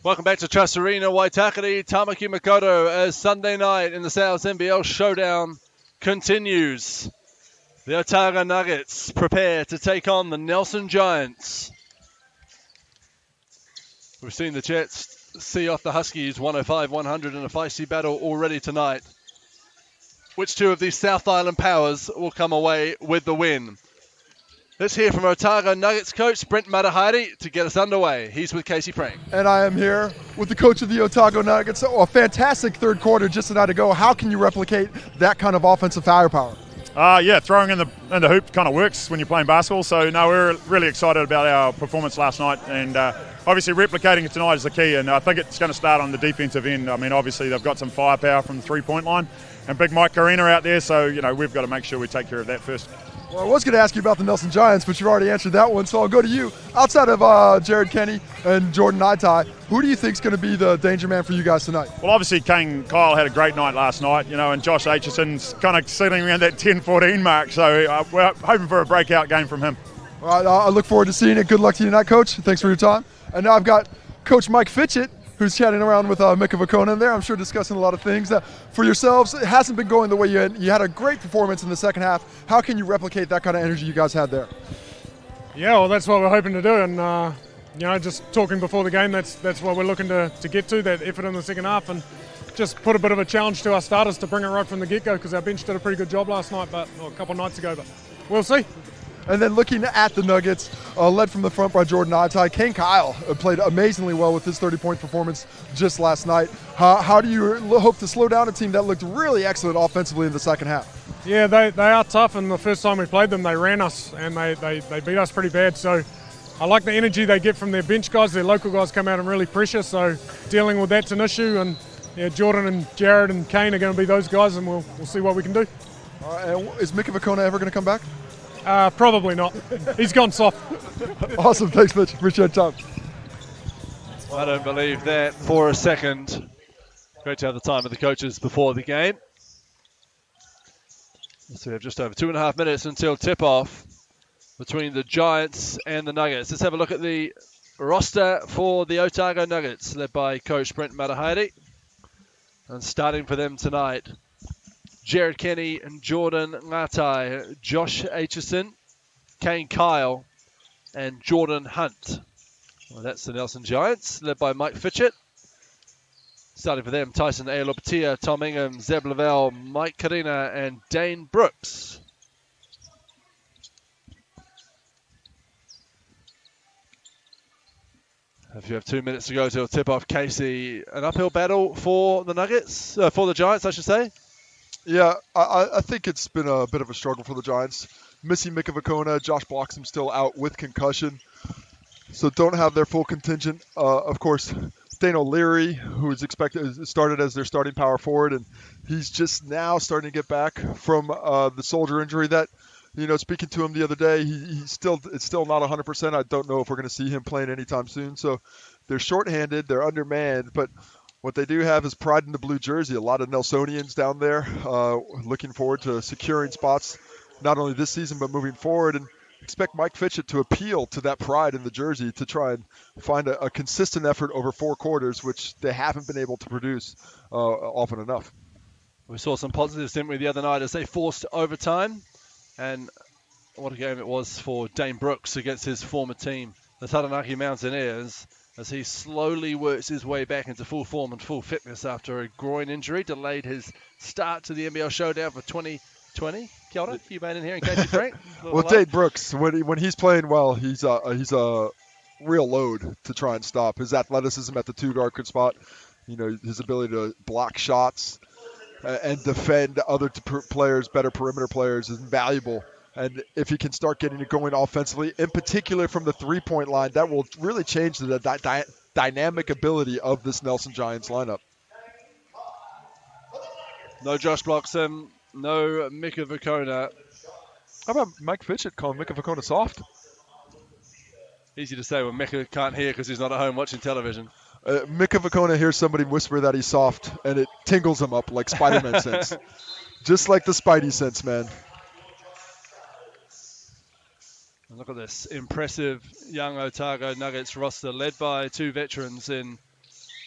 Welcome back to Trust Arena, Waitakere, Tamaki Makaurau, as Sunday night in the South NBL showdown continues. The Otago Nuggets prepare to take on the Nelson Giants. We've seen the Jets see off the Huskies 105-100 in a feisty battle already tonight. Which two of these South Island powers will come away with the win? Let's hear from Otago Nuggets coach Brent Matahaere to get us underway. He's with Casey Frank. And I am here with the coach of the Otago Nuggets. Oh, a fantastic third quarter just a night ago. How can you replicate that kind of offensive firepower? Throwing in the hoop kind of works when you're playing basketball. So, no, we're really excited about our performance last night. And obviously replicating it tonight is the key. And I think it's going to start on the defensive end. I mean, obviously they've got some firepower from the three-point line. And big Mike Karina out there. So, we've got to make sure we take care of that first. Well, I was going to ask you about the Nelson Giants, but you've already answered that one, so I'll go to you. Outside of Jared Kenny and Jordan Itai, who do you think is going to be the danger man for you guys tonight? Well, obviously Kane Kyle had a great night last night, and Josh Aitchison's kind of sitting around that 10-14 mark, so we're hoping for a breakout game from him. All right, I look forward to seeing it. Good luck to you tonight, Coach. Thanks for your time. And now I've got Coach Mike Fitchett, who's chatting around with Mika Vakona in there. I'm sure discussing a lot of things. For yourselves, it hasn't been going the way you had a great performance in the second half. How can you replicate that kind of energy you guys had there? Yeah, well, that's what we're hoping to do. And, just talking before the game, that's what we're looking to get to, that effort in the second half. And just put a bit of a challenge to our starters to bring it right from the get-go, because our bench did a pretty good job last night, a couple of nights ago. But we'll see. And then looking at the Nuggets, led from the front by Jordan Itai, Kane Kyle played amazingly well with his 30-point performance just last night. How do you hope to slow down a team that looked really excellent offensively in the second half? Yeah, they are tough, and the first time we played them, they ran us, and they beat us pretty bad. So I like the energy they get from their bench guys. Their local guys come out and really pressure, so dealing with that's an issue. And yeah, Jordan and Jared and Kane are going to be those guys, and we'll see what we can do. All right, and is Mika Vakona ever going to come back? Probably not. He's gone soft. Awesome. Thanks, Mitch. Appreciate your time. I don't believe that for a second. Great to have the time of the coaches before the game. So we have just over 2.5 minutes until tip-off between the Giants and the Nuggets. Let's have a look at the roster for the Otago Nuggets, led by Coach Brent Matahaere. And starting for them tonight, Jared Kenny and Jordan Ngatai, Josh Aitchison, Kane Kyle, and Jordan Hunt. Well, that's the Nelson Giants, led by Mike Fitchett. Starting for them, Tyson Aelopatia, Tom Ingham, Zeb Lavelle, Mike Karina, and Dane Brooks. If you have 2 minutes to go till tip-off, Casey, an uphill battle for the Nuggets, for the Giants, I should say. Yeah, I think it's been a bit of a struggle for the Giants. Missing Mika Vakona, Josh Bloxham still out with concussion, so don't have their full contingent. Of course, Dane O'Leary, who is started as their starting power forward, and he's just now starting to get back from the shoulder injury that, speaking to him the other day, it's still not 100%. I don't know if we're going to see him playing anytime soon. So they're shorthanded, they're undermanned, but what they do have is pride in the blue jersey. A lot of Nelsonians down there looking forward to securing spots not only this season but moving forward, and expect Mike Fitchett to appeal to that pride in the jersey to try and find a consistent effort over 4 quarters, which they haven't been able to produce often enough. We saw some positives, didn't we, the other night as they forced overtime, and what a game it was for Dane Brooks against his former team, the Taranaki Mountaineers, as he slowly works his way back into full form and full fitness after a groin injury. Delayed his start to the NBL showdown for 2020. Kia ora, you made in here in Casey Frank. Well, Dane Brooks, when he's playing well, he's a real load to try and stop. His athleticism at the 2-guard spot, his ability to block shots and defend other players, better perimeter players, is invaluable. And if he can start getting it going offensively, in particular from the 3-point line, that will really change the dynamic ability of this Nelson Giants lineup. No Josh Bloxham, no Mika Vakona. How about Mike Fitchett calling Mika Vakona soft? Easy to say when Mika can't hear because he's not at home watching television. Mika Vakona hears somebody whisper that he's soft, and it tingles him up like Spider-Man sense. Just like the Spidey sense, man. And look at this impressive young Otago Nuggets roster led by 2 veterans in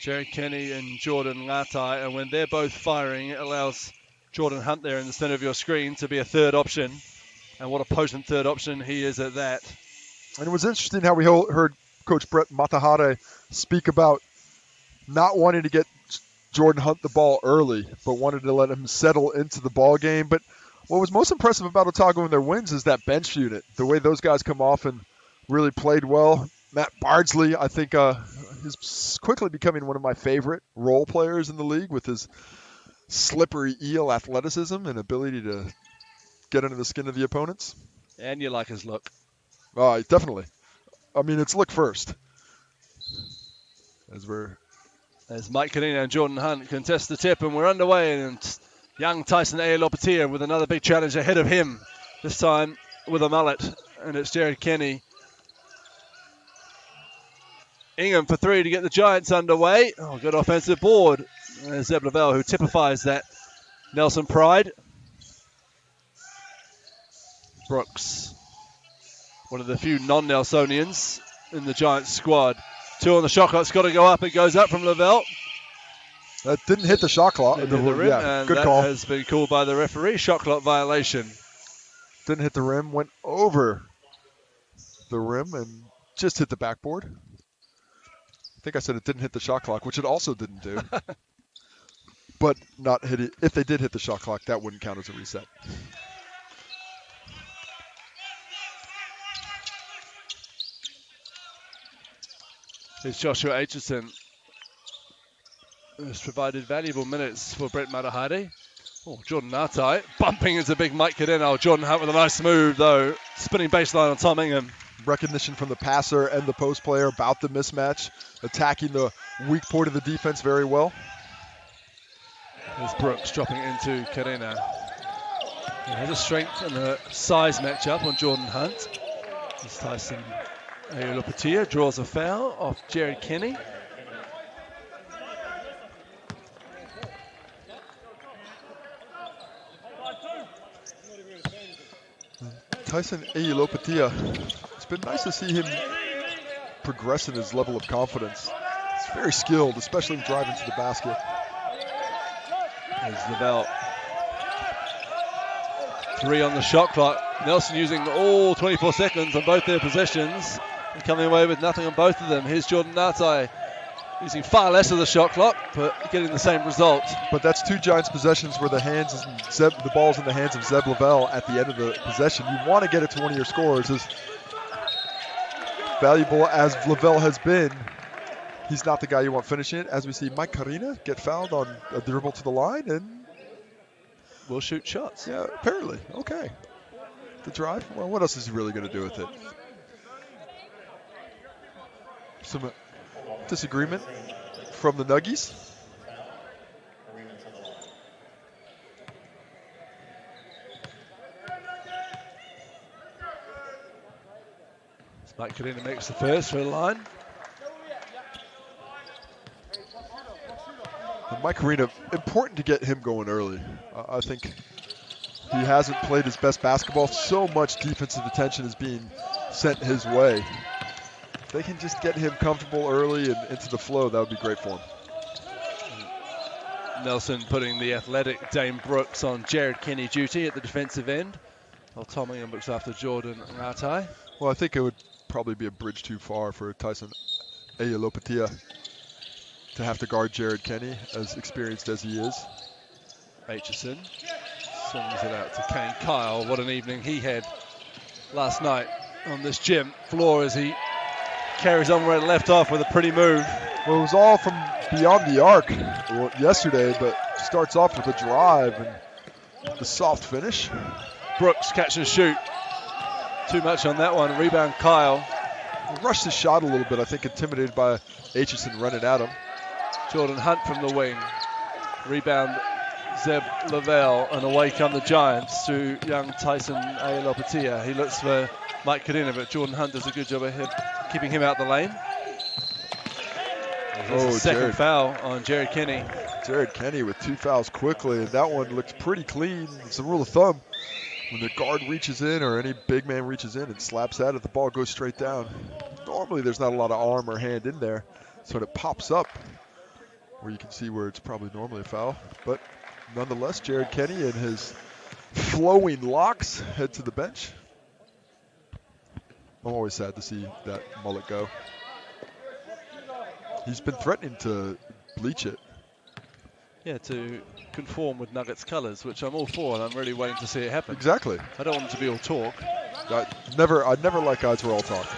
Jared Kenny and Jordan Ngatai, and when they're both firing, it allows Jordan Hunt there in the center of your screen to be a third option, and what a potent third option he is at that. And it was interesting how we heard Coach Brett Matahare speak about not wanting to get Jordan Hunt the ball early, but wanted to let him settle into the ball game. But what was most impressive about Otago and their wins is that bench unit, the way those guys come off and really played well. Matt Bardsley, I think, is quickly becoming one of my favorite role players in the league with his slippery eel athleticism and ability to get under the skin of the opponents. And you like his look. Definitely. I mean, it's look first. As Mike Kadena and Jordan Hunt contest the tip, and we're underway, and young Tyson Aolopatia with another big challenge ahead of him, this time with a mullet, and it's Jared Kenny. Ingham for three to get the Giants underway. Oh, good offensive board. There's Zeb Lavelle, who typifies that Nelson pride. Brooks, one of the few non-Nelsonians in the Giants squad. Two on the shot clock. It's got to go up. It goes up from Lavelle. That didn't hit the shot clock. Didn't hit the rim, and good that call. has been called by the referee. Shot clock violation. Didn't hit the rim. Went over the rim and just hit the backboard. I think I said it didn't hit the shot clock, which it also didn't do. But not hit it. If they did hit the shot clock, that wouldn't count as a reset. Here's Joshua Aitchison, who's provided valuable minutes for Brett Matahari. Oh, Jordan Ngatai bumping into big Mike Cadeno. Jordan Hunt with a nice move, though. Spinning baseline on Tom Ingham. Recognition from the passer and the post player about the mismatch, attacking the weak point of the defense very well. There's Brooks dropping into Cadena. He has a strength and a size matchup on Jordan Hunt. As Tyson Aolopatia draws a foul off Jared Kenny. Tyson Aolopatia, it's been nice to see him progress in his level of confidence. He's very skilled, especially driving to the basket. There's Lavelle. Three on the shot clock. Nelson using all 24 seconds on both their possessions and coming away with nothing on both of them. Here's Jordan Ngatai using far less of the shot clock, but getting the same result. But that's two Giants possessions where the ball's in the hands of Zeb Lavelle at the end of the possession. You want to get it to one of your scorers. As valuable as Lavelle has been, he's not the guy you want finishing it. As we see Mike Karina get fouled on a dribble to the line and will shoot shots. Yeah, apparently. Okay. The drive? Well, what else is he really going to do with it? Some disagreement from the Nuggies. Mike Kadena makes the first for the line. And Mike Karina, important to get him going early. I think he hasn't played his best basketball. So much defensive attention is being sent his way. If they can just get him comfortable early and into the flow, that would be great for him. Nelson putting the athletic Dame Brooks on Jared Kenny duty at the defensive end, while Tom Ingham looks after Jordan Ngatai. Well, I think it would probably be a bridge too far for Tyson Aolopatia to have to guard Jared Kenny, as experienced as he is. Aitchison swings it out to Kane Kyle. What an evening he had last night on this gym floor as he carries on where it left off with a pretty move. Well, it was all from beyond the arc yesterday, but starts off with a drive and the soft finish. Brooks catch and shoot. Too much on that one. Rebound Kyle. He rushed his shot a little bit, I think intimidated by Aitchison running at him. Jordan Hunt from the wing. Rebound Zeb Lavelle, and away come the Giants to young Tyson Aolopatia. He looks for Mike Kadena, but Jordan Hunt does a good job ahead, keeping him out the lane. There's a second foul on Jared Kenny. Jared Kenny with two fouls quickly, and that one looks pretty clean. It's a rule of thumb. When the guard reaches in or any big man reaches in and slaps at it, the ball goes straight down. Normally there's not a lot of arm or hand in there, so when it pops up, where you can see where it's probably normally a foul. But nonetheless, Jared Kenny and his flowing locks head to the bench. I'm always sad to see that mullet go. He's been threatening to bleach it. Yeah, to conform with Nuggets colours, which I'm all for, and I'm really waiting to see it happen. Exactly. I don't want it to be all talk. I'd never like guys who are all talk.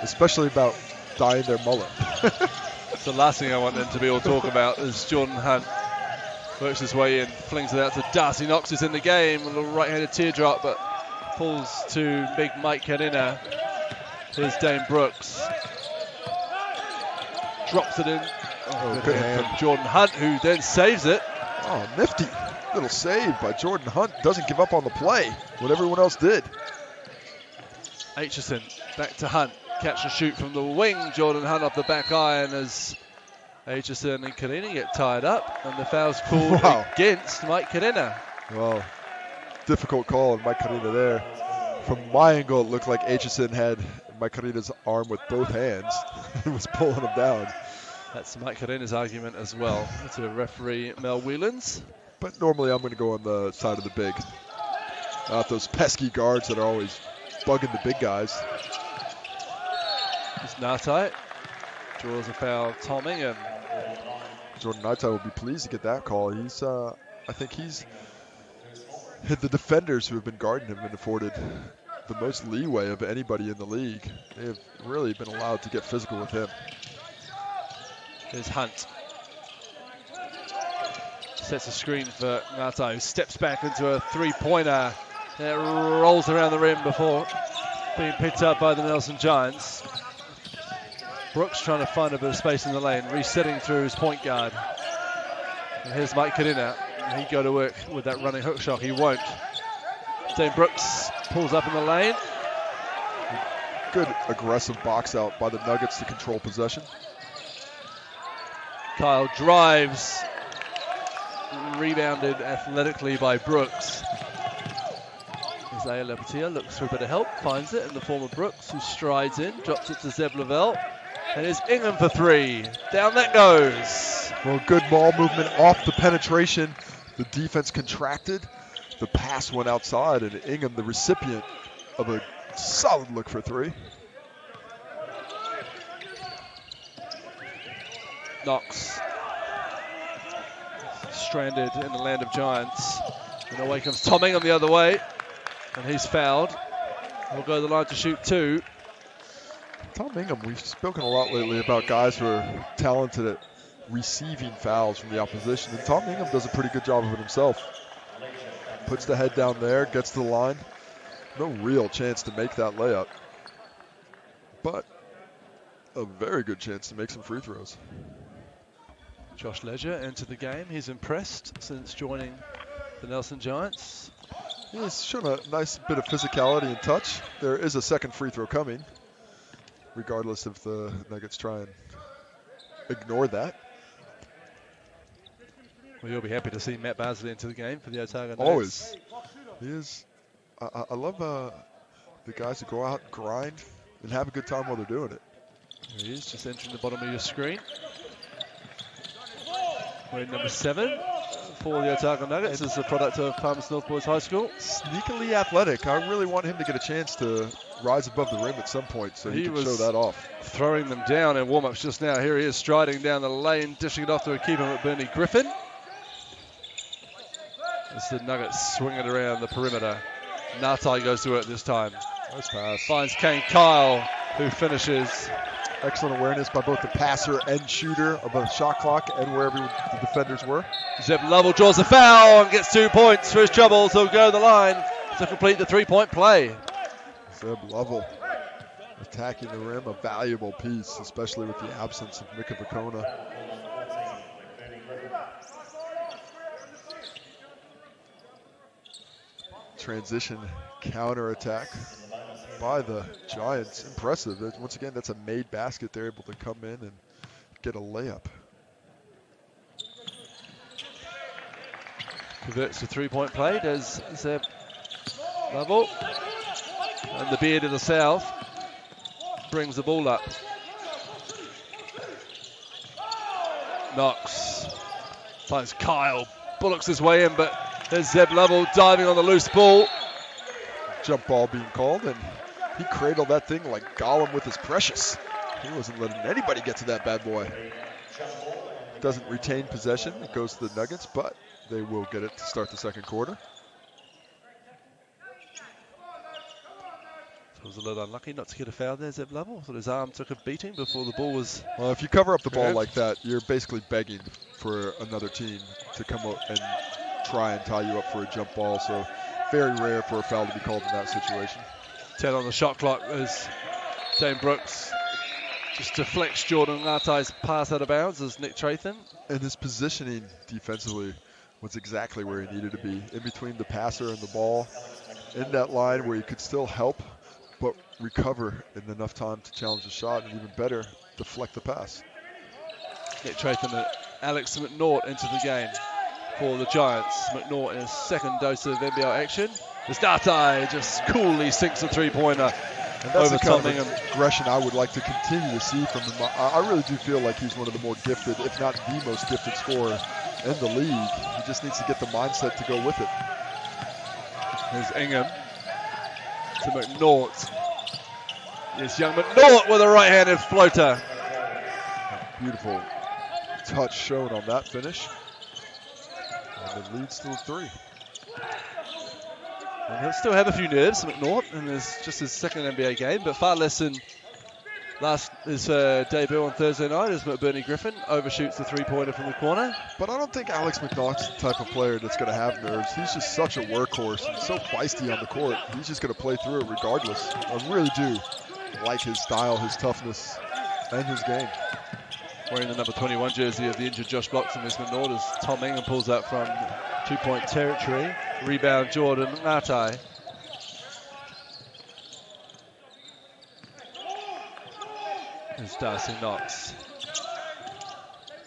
Especially about dyeing their mullet. So the last thing I want them to be all talk about is Jordan Hunt works his way in, flings it out to Darcy Knox, who's in the game, a little right-handed teardrop, but pulls to big Mike Kadina. Here's Dane Brooks. Drops it in. Oh, good hand from Jordan Hunt, who then saves it. Oh, nifty. Little save by Jordan Hunt. Doesn't give up on the play, what everyone else did. Aitchison back to Hunt. Catch and shoot from the wing. Jordan Hunt off the back iron as Aitchison and Kadina get tied up. And the foul's called against Mike Kadina. Well, difficult call on Mike Kadina there. From my angle, it looked like Aitchison had Mike Kadina's arm with both hands and was pulling him down. That's Mike Kadina's argument as well to referee Mel Whelans. But normally I'm going to go on the side of the big. Not those pesky guards that are always bugging the big guys. It's Nartai. Draws a foul, Tom Ingham. Jordan Nartai will be pleased to get that call. He's, I think he's hit the defenders who have been guarding him and afforded the most leeway of anybody in the league. They have really been allowed to get physical with him. Here's Hunt. Sets a screen for Nartai, who steps back into a three-pointer. It rolls around the rim before being picked up by the Nelson Giants. Brooks trying to find a bit of space in the lane, resetting through his point guard. And here's Mike Kadina. He'd go to work with that running hook shot. He won't. Dane Brooks pulls up in the lane. Good aggressive box out by the Nuggets to control possession. Kyle drives. Rebounded athletically by Brooks. Isaiah Lapetia looks for a bit of help, finds it in the form of Brooks, who strides in, drops it to Zeb Lavelle. And it's Ingham for three. Down that goes. Well, good ball movement off the penetration. The defense contracted. The pass went outside, and Ingham, the recipient of a solid look for three. Knox. Stranded in the land of giants. And away comes Tom Ingham the other way. And he's fouled. He'll go to the line to shoot two. Tom Ingham, we've spoken a lot lately about guys who are talented at receiving fouls from the opposition. And Tom Ingham does a pretty good job of it himself. Puts the head down there, gets to the line. No real chance to make that layup. But a very good chance to make some free throws. Josh Ledger entered the game. He's impressed since joining the Nelson Giants. He's shown a nice bit of physicality and touch. There is a second free throw coming, regardless if the Nuggets try and ignore that. Well, you'll be happy to see Matt Barsley into the game for the Otago Nuggets. Always. He is. I love the guys who go out and grind and have a good time while they're doing it. There he is, just entering the bottom of your screen. Wearing number 7 for the Otago Nuggets is the product of Palmerston North Boys High School. Sneakily athletic. I really want him to get a chance to rise above the rim at some point so he can show that off. Throwing them down in warm-ups just now. Here he is striding down the lane, dishing it off to a keeper, McBurney Griffin. As the Nuggets swing it around the perimeter. Nartai goes to it this time. Nice pass. Finds Kane Kyle, who finishes. Excellent awareness by both the passer and shooter of the shot clock and wherever the defenders were. Zeb Lovell draws a foul and gets 2 points for his trouble, so he'll go to the line to complete the three-point play. Zeb Lovell attacking the rim, a valuable piece, especially with the absence of Mika Vakona. Transition counter-attack by the Giants. Impressive. Once again, that's a made basket. They're able to come in and get a layup. Converts to three-point play, does Zeb Lovell. And the beard of the South brings the ball up. Knox finds Kyle, bullocks his way in, but there's Zeb Lovell diving on the loose ball. Jump ball being called, and he cradled that thing like Gollum with his precious. He wasn't letting anybody get to that bad boy. Doesn't retain possession. It goes to the Nuggets, but they will get it to start the second quarter. So it was a little unlucky not to get a foul there, Zeb Lovell. Thought his arm took a beating before the ball was... Well, if you cover up the ball grabbed like that, you're basically begging for another team to come up and try and tie you up for a jump ball. So very rare for a foul to be called in that situation. 10 on the shot clock as Dane Brooks just deflects Jordan Ngatai's pass out of bounds as Nick Trathan. And his positioning defensively was exactly where he needed to be, in between the passer and the ball, in that line where he could still help, but recover in enough time to challenge the shot, and even better, deflect the pass. Nick Trathan and Alex McNaught into the game for the Giants. McNaught in his second dose of NBL action. As Ngatai just coolly sinks a three-pointer. And that's over the kind Tom of aggression I would like to continue to see from him. I really do feel like he's one of the more gifted, if not the most gifted scorer in the league. He just needs to get the mindset to go with it. There's Ingham to McNaught. Yes, young McNaught with a right-handed floater. Beautiful touch shown on that finish. And it leads to a three. And he'll still have a few nerves, McNaught, and it's just his second NBA game, but far less than his debut on Thursday night as McBurney Griffin overshoots the three-pointer from the corner. But I don't think Alex McNaught's the type of player that's going to have nerves. He's just such a workhorse and so feisty on the court. He's just going to play through it regardless. I really do like his style, his toughness, and his game. Wearing the number 21 jersey of the injured Josh Bloxham is McNaught as Tom Ingham pulls out from two-point territory. Rebound Jordan Ngatai. There's Darcy Knox.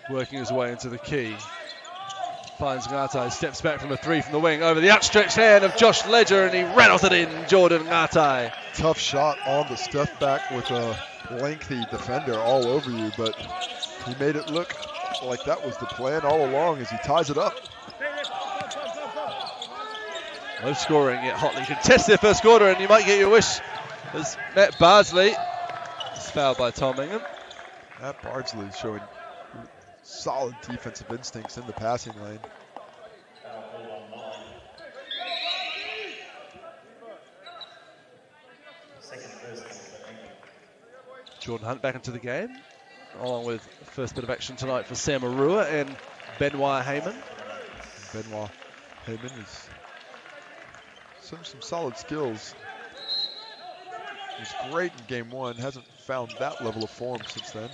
Working his way into the key. Finds Ngatai, steps back from a three from the wing over the outstretched hand of Josh Ledger, and he rattles it in, Jordan Ngatai. Tough shot on the step back with a lengthy defender all over you, but he made it look like that was the plan all along as he ties it up. Low scoring yet hotly contest their first quarter, and you might get your wish as Matt Bardsley is fouled by Tom Ingham. Matt Bardsley showing solid defensive instincts in the passing lane. Jordan Hunt back into the game, along with first bit of action tonight for Sam Arua and Benoit Heyman. Benoit Heyman is some solid skills. He was great in game one, hasn't found that level of form since then.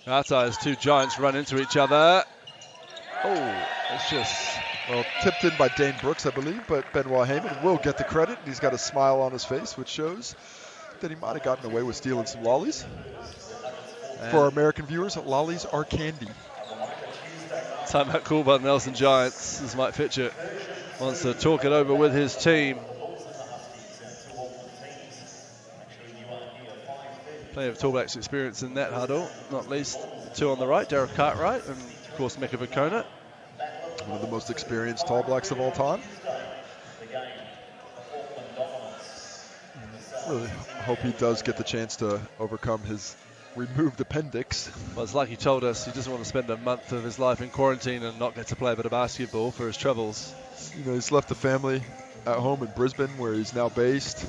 Ngatai as two Giants run into each other. Oh, it's just... Well, tipped in by Dane Brooks, I believe, but Benoit Heyman will get the credit. He's got a smile on his face, which shows that he might have gotten away with stealing some lollies. For our American viewers, lollies are candy. Timeout call by the Nelson Giants as Mike Fitchett wants to talk it over with his team. Plenty of Tall Blacks experience in that huddle, not least two on the right, Derek Cartwright and, of course, Mika Vakona. One of the most experienced Tall Blacks of all time. Really hope he does get the chance to overcome his removed appendix. Well, it's like he told us, he doesn't want to spend a month of his life in quarantine and not get to play a bit of basketball for his troubles. You know, he's left the family at home in Brisbane, where he's now based.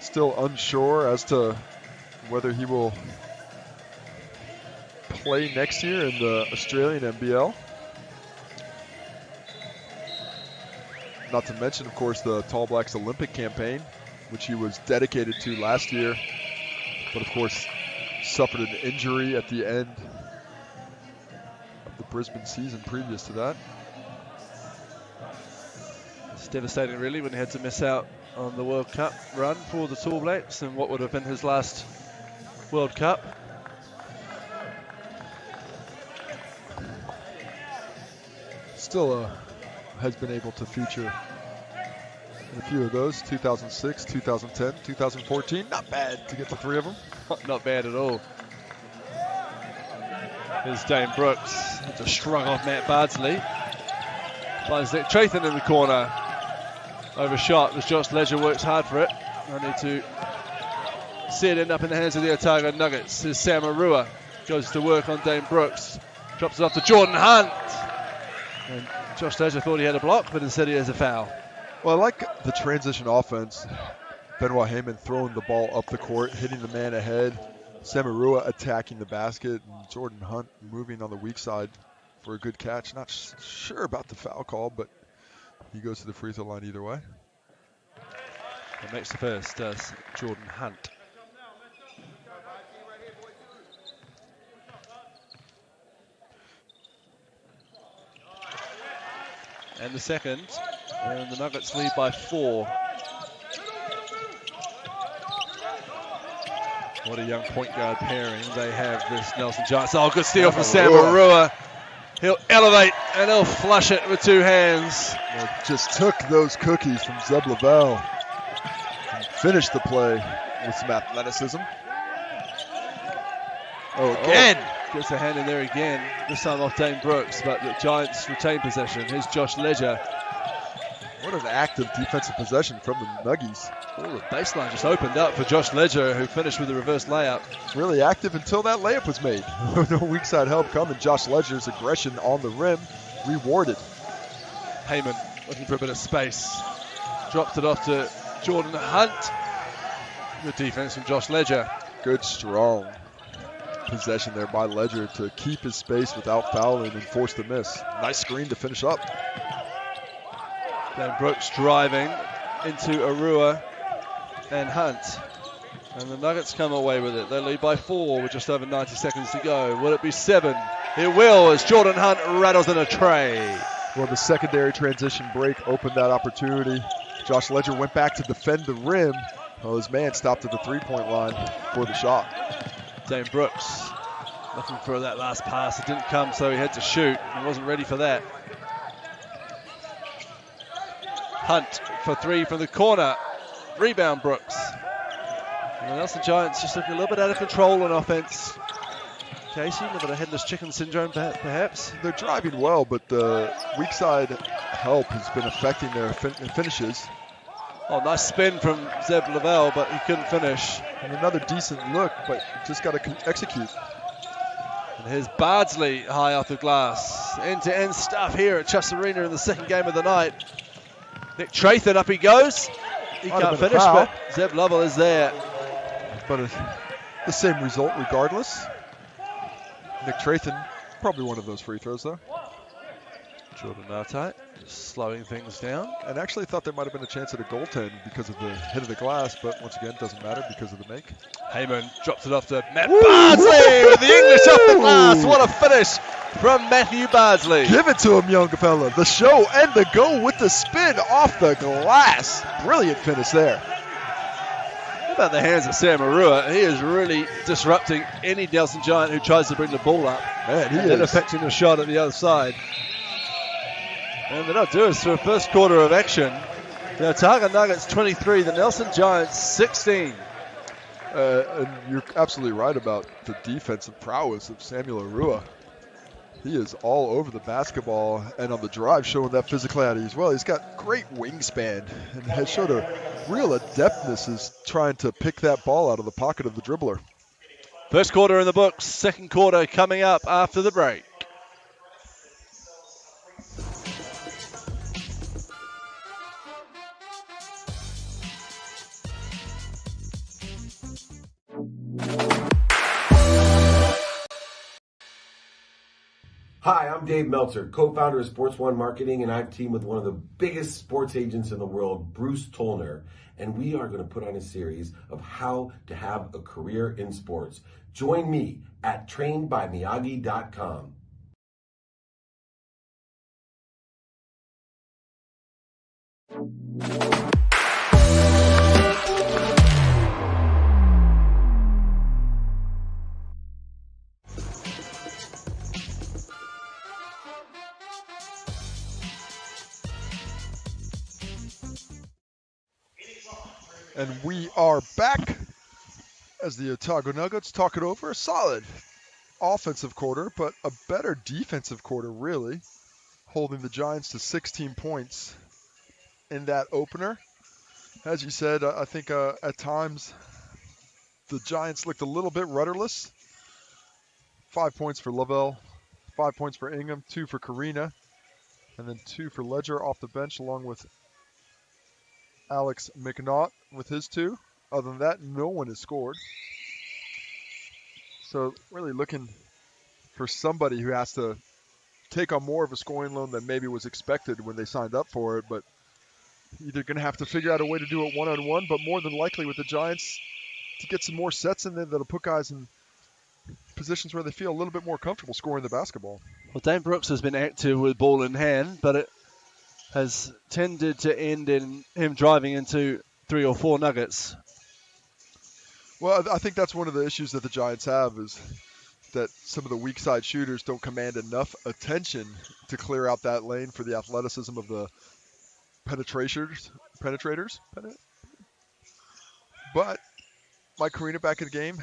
Still unsure as to whether he will play next year in the Australian NBL. Not to mention, of course, the Tall Blacks Olympic campaign, which he was dedicated to last year, but of course suffered an injury at the end of the Brisbane season previous to that. It's devastating, really, when he had to miss out on the World Cup run for the Tall Blacks and what would have been his last World Cup. Still has been able to feature in a few of those, 2006, 2010, 2014. Not bad to get the three of them. Not bad at all. Here's Dane Brooks. Just shrug off Matt Bardsley. Finds Nick Trathan in the corner. Overshot as Josh Ledger works hard for it. I need to see it end up in the hands of the Otago Nuggets. Here's Sam Arua. Goes to work on Dane Brooks. Drops it off to Jordan Hunt. And Josh Ledger thought he had a block, but instead he has a foul. Well, I like the transition offense. Benoit Heyman throwing the ball up the court, hitting the man ahead. Samarua attacking the basket, and Jordan Hunt moving on the weak side for a good catch. Not sure about the foul call, but he goes to the free throw line either way. And makes the first, does Jordan Hunt. And the second, and the Nuggets lead by 4. What a young point guard pairing they have, this Nelson Giants. Oh, good steal from Sam Arua. He'll elevate and he'll flush it with 2 hands. Well, just took those cookies from Zeb Lavelle and finished the play with some athleticism. Oh, again. Gets a hand in there again, this time off Dane Brooks, but the Giants retain possession. Here's Josh Ledger. What an active defensive possession from the Nuggies. Oh, the baseline just opened up for Josh Ledger, who finished with a reverse layup. Really active until that layup was made. No weak side help coming. Josh Ledger's aggression on the rim rewarded. Heyman looking for a bit of space. Dropped it off to Jordan Hunt. Good defense from Josh Ledger. Good, strong possession there by Ledger to keep his space without fouling and force the miss. Nice screen to finish up. Then Brooks driving into Arua and Hunt. And the Nuggets come away with it. They lead by 4 with just over 90 seconds to go. Will it be 7? It will, as Jordan Hunt rattles in a tray. Well, the secondary transition break opened that opportunity. Josh Ledger went back to defend the rim. Well, his man stopped at the three-point line for the shot. Dane Brooks looking for that last pass. It didn't come, so he had to shoot. He wasn't ready for that. Hunt for 3 from the corner. Rebound Brooks. And the Nelson Giants just looking a little bit out of control on offense. Casey, a little bit of headless chicken syndrome perhaps. They're driving well, but the weak side help has been affecting their finishes. Oh, nice spin from Zeb Lavelle, but he couldn't finish. And another decent look, but just got to execute. And here's Bardsley high off the glass. End-to-end stuff here at Chess Arena in the second game of the night. Nick Trathan, up he goes. He can't finish, but Zeb Lavelle is there. But the same result regardless. Nick Trathan, probably one of those free throws though. Jordan Nartite slowing things down. And actually thought there might have been a chance at a goaltend because of the hit of the glass, but once again, it doesn't matter because of the make. Heyman drops it off to Matt Bardsley with the English off the glass. What a finish from Matthew Bardsley. Give it to him, young fella. The show and the go with the spin off the glass. Brilliant finish there. How about the hands of Sam Arua? He is really disrupting any Nelson Giant who tries to bring the ball up. Man, he and then is. affecting the shot at the other side. And they're not doing through a first quarter of action. The Otago Nuggets 23, the Nelson Giants 16. And you're absolutely right about the defensive prowess of Samuel Arua. He is all over the basketball and on the drive showing that physicality as well. He's got great wingspan and has showed a real adeptness as trying to pick that ball out of the pocket of the dribbler. First quarter in the books, second quarter coming up after the break. Hi, I'm Dave Meltzer, co-founder of Sports One Marketing, and I've teamed with one of the biggest sports agents in the world, Bruce Tollner, and we are going to put on a series of how to have a career in sports. Join me at trainedbymiyagi.com. And we are back as the Otago Nuggets talk it over. A solid offensive quarter, but a better defensive quarter, really, holding the Giants to 16 points in that opener. As you said, I think at times the Giants looked a little bit rudderless. 5 points for Lavelle, 5 points for Ingham, 2 for Karina, and then 2 for Ledger off the bench, along with Alex McNaught with his 2. Other than that, no one has scored. So really looking for somebody who has to take on more of a scoring load than maybe was expected when they signed up for it, but either going to have to figure out a way to do it one-on-one, but more than likely with the Giants to get some more sets in there that'll put guys in positions where they feel a little bit more comfortable scoring the basketball. Well, Dane Brooks has been active with ball in hand, but it has tended to end in him driving into 3 or 4 nuggets. Well, I think that's one of the issues that the Giants have is that some of the weak side shooters don't command enough attention to clear out that lane for the athleticism of the penetrators. But Mike Karina back in the game.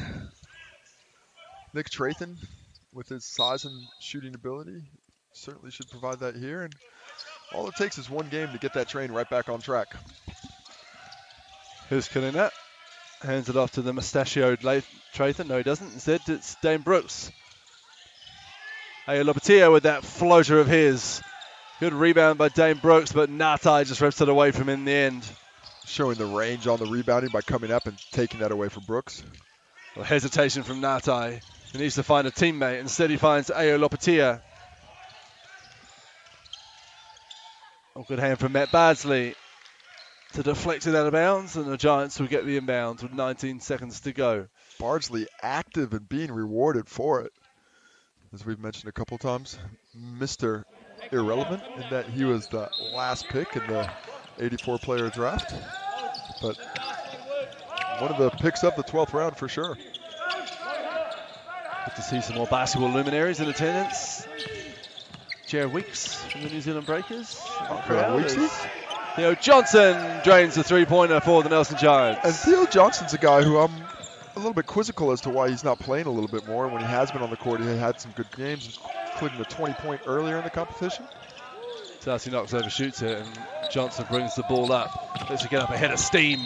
Nick Trathan, with his size and shooting ability, certainly should provide that here. And all it takes is one game to get that train right back on track. Here's Karina. Hands it off to the mustachioed Trathan. No, he doesn't. Instead, it's Dane Brooks. Lopetia with that floater of his. Good rebound by Dane Brooks, but Natai just rips it away from him in the end. Showing the range on the rebounding by coming up and taking that away from Brooks. Well, hesitation from Natai. He needs to find a teammate. Instead, he finds Ayo Lopetia. Oh, good hand from Matt Bardsley to deflect it out of bounds, and the Giants will get the inbounds with 19 seconds to go. Bardsley active and being rewarded for it. As we've mentioned a couple times, Mr. Irrelevant in that he was the last pick in the 84 player draft, but one of the picks of the 12th round for sure. Good to see some more basketball luminaries in attendance. Jared Weeks from the New Zealand Breakers. Theo Johnson drains the three-pointer for the Nelson Giants. And Theo Johnson's a guy who I'm a little bit quizzical as to why he's not playing a little bit more. When he has been on the court, he had some good games, including the 20-point earlier in the competition. Darcy Knox overshoots it, and Johnson brings the ball up. Lets it get up ahead of steam.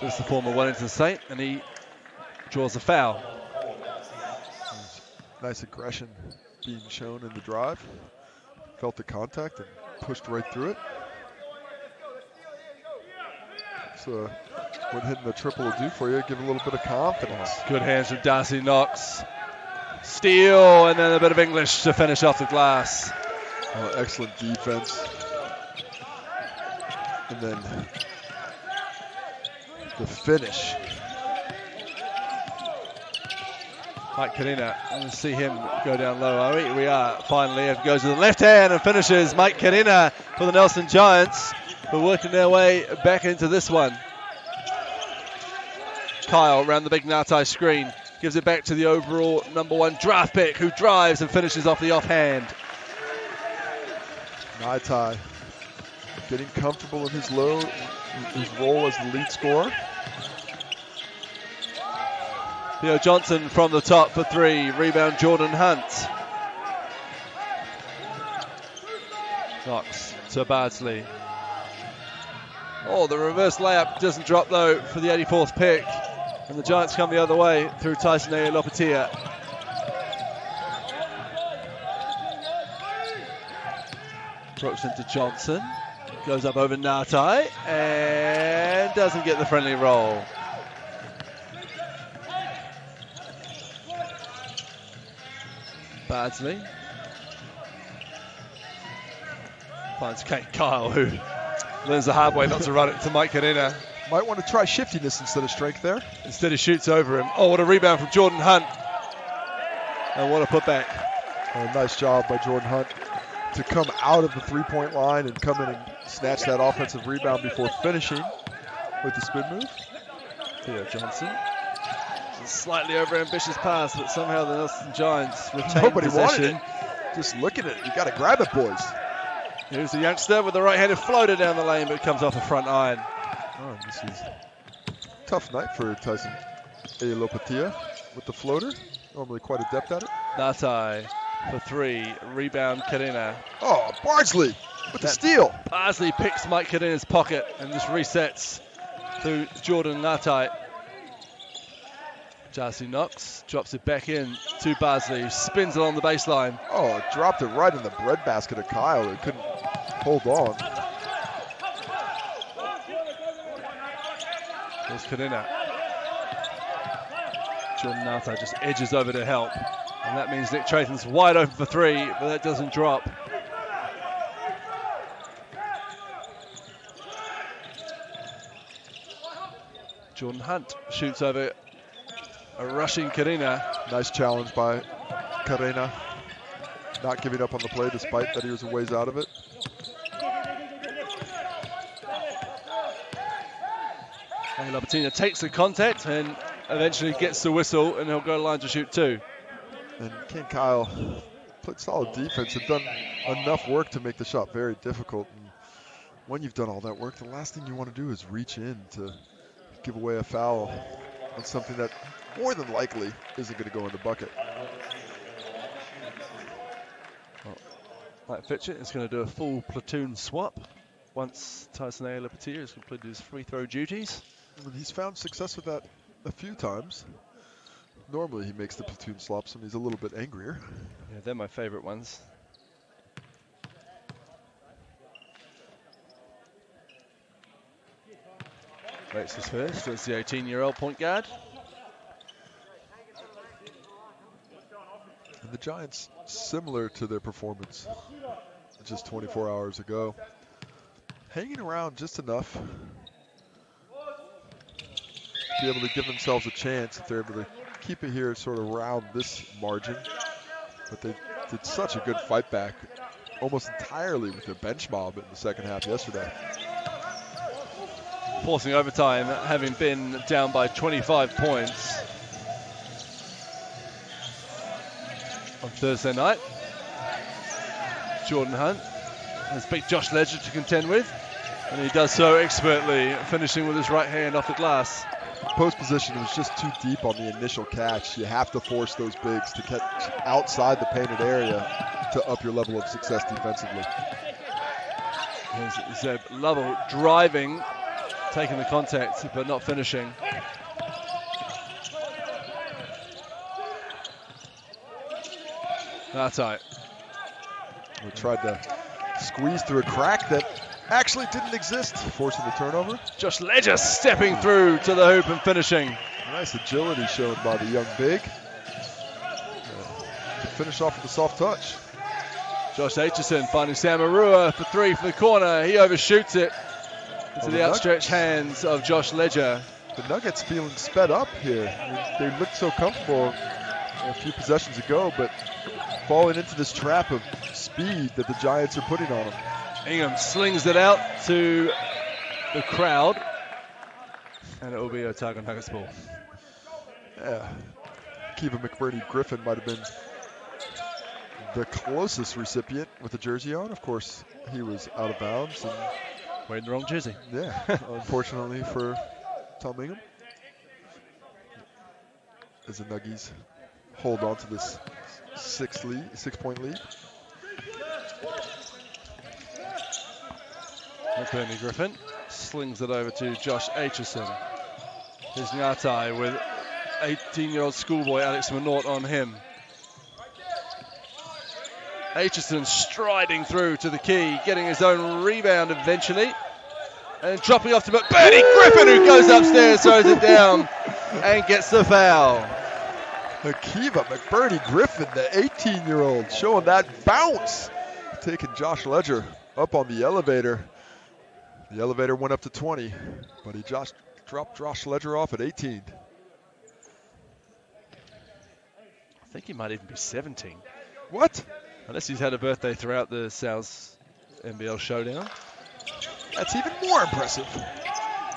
This is the former Wellington Saint, and he draws a foul. Nice aggression being shown in the drive. Felt the contact and pushed right through it. So what hitting the triple will do for you, give a little bit of confidence. Good hands from Darcy Knox. Steal, and then a bit of English to finish off the glass. Oh, excellent defense. And then the finish. Mike Karina, let's see him go down low, are we? We are, finally. It goes to the left hand and finishes Mike Karina for the Nelson Giants, who are working their way back into this one. Kyle around the big Natai screen, gives it back to the overall #1 draft pick, who drives and finishes off the offhand. Natai getting comfortable in his role as the lead scorer. Theo Johnson from the top for 3. Rebound Jordan Hunt. Knox to Bardsley. Oh, the reverse layup doesn't drop though for the 84th pick. And the Giants come the other way through Tyson Lopetia. Brooks into Johnson. Goes up over Natai and doesn't get the friendly roll. Bardsley finds Kate Kyle, who learns the hard way not to run it to Mike Karina. Might want to try shiftiness instead of strength there. Instead he shoots over him. Oh, what a rebound from Jordan Hunt. And what a putback. Oh, nice job by Jordan Hunt to come out of the three-point line and come in and snatch that offensive rebound before finishing with the spin move. Theo Johnson. A slightly over-ambitious pass, but somehow the Nelson Giants retain Nobody possession. wanted it. Just look at it. You got to grab it, boys. Here's the youngster with the right-handed floater down the lane, but it comes off the front iron. Oh, this is a tough night for Tyson Lopetia with the floater. Normally quite adept at it. Natai for 3. Rebound, Karina. Oh, Bardsley with the steal. Parsley picks Mike Karina's pocket and just resets to Jordan Natai. Darcy Knox drops it back in to Barsley, who spins it on the baseline. Oh, dropped it right in the breadbasket of Kyle, who couldn't hold on. There's Karina. Jordan Natai just edges over to help. And that means Nick Trayton's wide open for 3, but that doesn't drop. Jordan Hunt shoots over a rushing Karina. Nice challenge by Karina. Not giving up on the play despite that he was a ways out of it. And Lapatina takes the contact and eventually gets the whistle, and he'll go to line to shoot 2. And King Kyle played solid defense and done enough work to make the shot very difficult. And when you've done all that work, the last thing you want to do is reach in to give away a foul on something that more than likely isn't going to go in the bucket. Well, Mike Fitchett is going to do a full platoon swap once Tyson Lapatia has completed his free throw duties. And he's found success with that a few times. Normally he makes the platoon swaps when he's a little bit angrier. Yeah, they're my favorite ones. Rates is first. That's the 18-year-old point guard. And the Giants, similar to their performance just 24 hours ago, hanging around just enough to be able to give themselves a chance if they're able to keep it here sort of around this margin. But they did such a good fight back, almost entirely with their bench mob in the second half yesterday. Forcing overtime, having been down by 25 points on Thursday night. Jordan Hunt has picked Josh Ledger to contend with, and he does so expertly, finishing with his right hand off the glass. Post position was just too deep on the initial catch. You have to force those bigs to catch outside the painted area to up your level of success defensively. There's Zeb Lovell driving, taking the contact, but not finishing. That's right. We tried to squeeze through a crack that actually didn't exist, forcing the turnover. Josh Ledger stepping through to the hoop and finishing. Nice agility shown by the young big. Finish off with a soft touch. Josh Aitchison finding Samarua for 3 from the corner. He overshoots it into the outstretched hands of Josh Ledger. The Nuggets feeling sped up here. I mean, they looked so comfortable a few possessions ago, but falling into this trap of speed that the Giants are putting on them. Ingham slings it out to the crowd, and it will be Otago Nuggets ball. Yeah, Kiva McBurney Griffin might have been the closest recipient with the jersey on. Of course, he was out of bounds. And wearing the wrong jersey. Yeah, unfortunately for Tom Ingham. As the Nuggies hold on to this 6-point lead. McBurney Griffin slings it over to Josh Aitchison. Here's Ngatai with 18-year-old schoolboy Alex Minort on him. Aitchison striding through to the key, getting his own rebound eventually, and dropping off to McBurney Griffin, who goes upstairs, throws it down, and gets the foul. Akiva McBurney Griffin, the 18-year-old, showing that bounce, taking Josh Ledger up on the elevator. The elevator went up to 20, but he just dropped Josh Ledger off at 18. I think he might even be 17. What? Unless he's had a birthday throughout the South NBL showdown. That's even more impressive.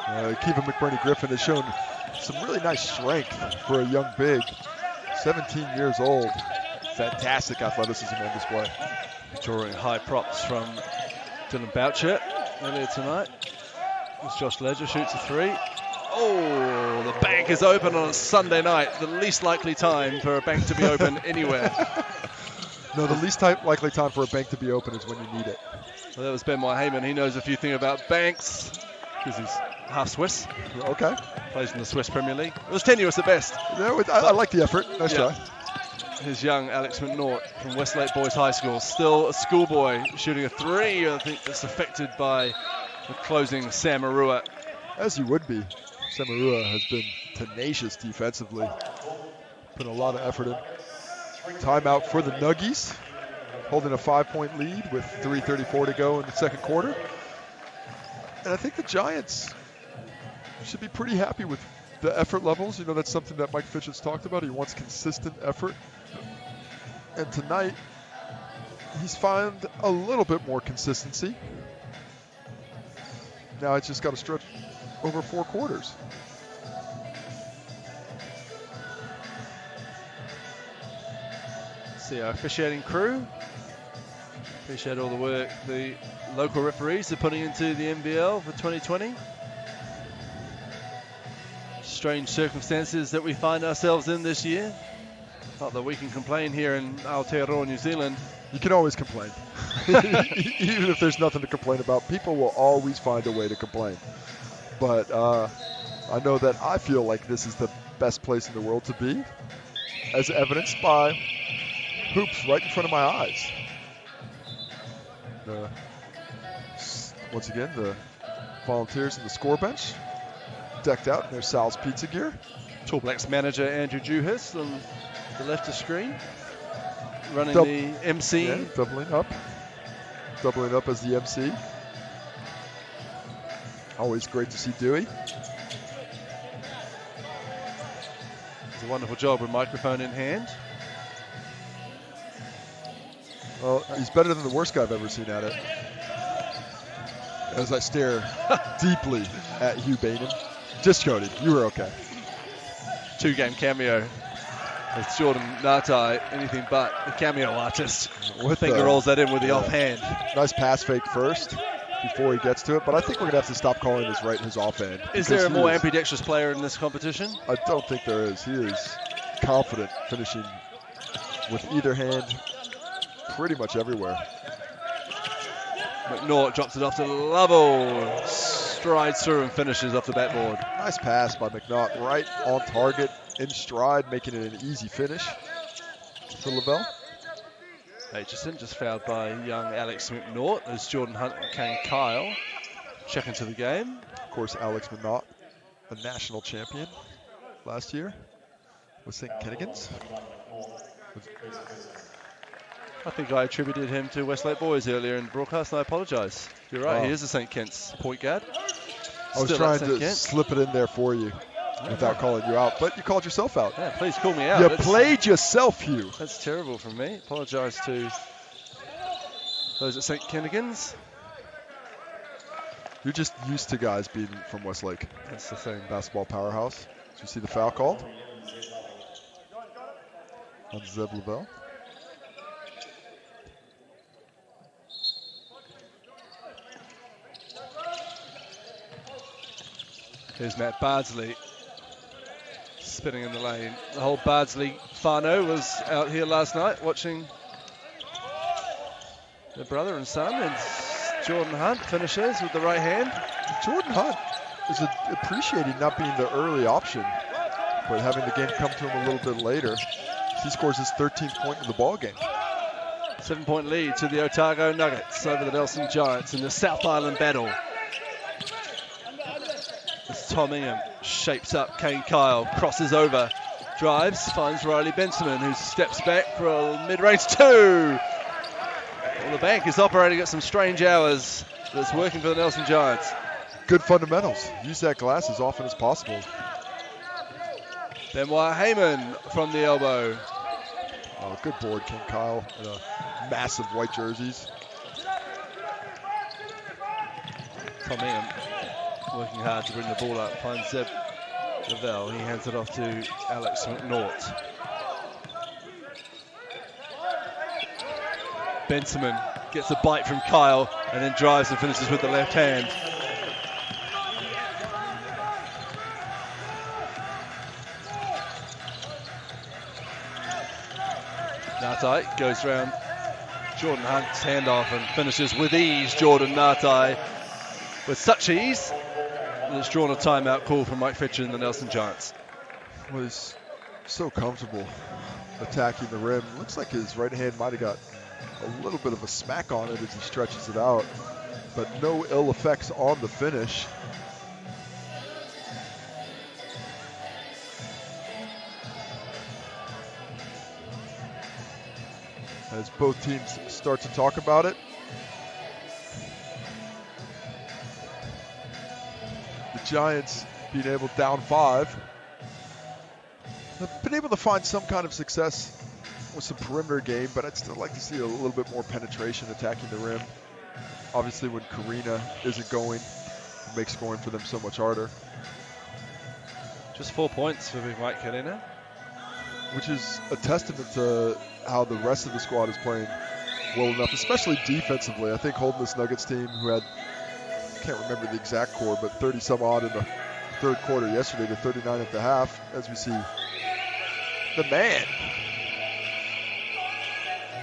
Akiva McBurney Griffin has shown some really nice strength for a young big. 17 years old. Fantastic athleticism on display. Drawing high props from Dylan Boucher earlier tonight. As Josh Ledger shoots a 3. Oh, the bank is open on a Sunday night. The least likely time for a bank to be open anywhere. No, the least likely time for a bank to be open is when you need it. Well, that was Ben Heyman. He knows a few things about banks because he's half Swiss. Okay. Plays in the Swiss Premier League. It was tenuous at best. Yeah, I like the effort. Nice try. His young Alex McNaught from Westlake Boys High School, still a schoolboy, shooting a three. I think that's affected by the closing Samarua. As you would be. Samarua has been tenacious defensively. Put a lot of effort in. Timeout for the Nuggies. Holding a 5-point lead with 3:34 to go in the second quarter. And I think the Giants should be pretty happy with the effort levels. You know, that's something that Mike Fitch has talked about. He wants consistent effort. And tonight, he's found a little bit more consistency. Now it's just got to stretch over 4 quarters. See our officiating crew. Appreciate all the work the local referees are putting into the NBL for 2020. Strange circumstances that we find ourselves in this year. Not that we can complain here in Aotearoa, New Zealand. You can always complain. Even if there's nothing to complain about, people will always find a way to complain. But I know that I feel like this is the best place in the world to be, as evidenced by hoops right in front of my eyes. Once again, the Volunteers in the score bench, decked out in their Sal's Pizza gear. Tall Blacks manager Andrew Dewhurst on the left of screen, running the MC. Yeah, doubling up as the MC. Always great to see Dewey. It's a wonderful job with microphone in hand. Well, he's better than the worst guy I've ever seen at it. As I stare deeply at Hugh Bainham. Just Cody, you were okay. 2-game cameo. As Jordan Ngatai, anything but a cameo artist. Finger rolls that in with the offhand. Nice pass fake first before he gets to it, but I think we're going to have to stop calling his offhand. Is there a more ambidextrous player in this competition? I don't think there is. He is confident finishing with either hand pretty much everywhere. McNaught drops it off to Lovell. Strides through and finishes off the backboard. Nice pass by McNaught, right on target, in stride, making it an easy finish for Lavelle. Aitchison just fouled by young Alex McNaught as Jordan Hunt and Kane Kyle check into the game. Of course, Alex McNaught, a national champion last year with St. Kennigan's. I think I attributed him to Westlake Boys earlier in the broadcast, and I apologise. You're right, He is a St. Kent's point guard. I was trying to slip it in there for you without calling you out, but you called yourself out. Yeah, please call me out. You played yourself, Hugh. That's terrible from me. Apologise to those at St. Kennigan's. You're just used to guys being from Westlake. That's the thing. Basketball powerhouse. Did you see the foul called on Zeb Lavelle? Here's Matt Bardsley spinning in the lane. The whole Bardsley whānau was out here last night watching their brother and son, and Jordan Hunt finishes with the right hand. Jordan Hunt is appreciating not being the early option, but having the game come to him a little bit later. He scores his 13th point in the ball game. 7-point lead to the Otago Nuggets over the Nelson Giants in the South Island battle. As Tom Ingham shapes up, Kane Kyle crosses over, drives, finds Riley Benjamin, who steps back for a mid-range two. Well, the bank is operating at some strange hours, but it's working for the Nelson Giants. Good fundamentals. Use that glass as often as possible. Benoit Heyman from the elbow. Oh, good board, King Kyle, in a massive white jerseys. Tom Ingham working hard to bring the ball up, finds Zeb Lavelle. He hands it off to Alex McNaught. Benjamin gets a bite from Kyle and then drives and finishes with the left hand. Ngatai goes round Jordan Hunt's handoff and finishes with ease. Jordan Ngatai with such ease that it's drawn a timeout call from Mike Fitcher and the Nelson Giants. Was so comfortable attacking the rim. Looks like his right hand might have got a little bit of a smack on it as he stretches it out, but no ill effects on the finish. As both teams start to talk about it, the Giants being able down 5. They've been able to find some kind of success with some perimeter game, but I'd still like to see a little bit more penetration attacking the rim. Obviously, when Karina isn't going, it makes scoring for them so much harder. Just 4 points for Big Mike Karina, which is a testament to how the rest of the squad is playing well enough, especially defensively. I think holding this Nuggets team, who had, I can't remember the exact score, but 30 some odd in the third quarter yesterday to 39 at the half, as we see the man.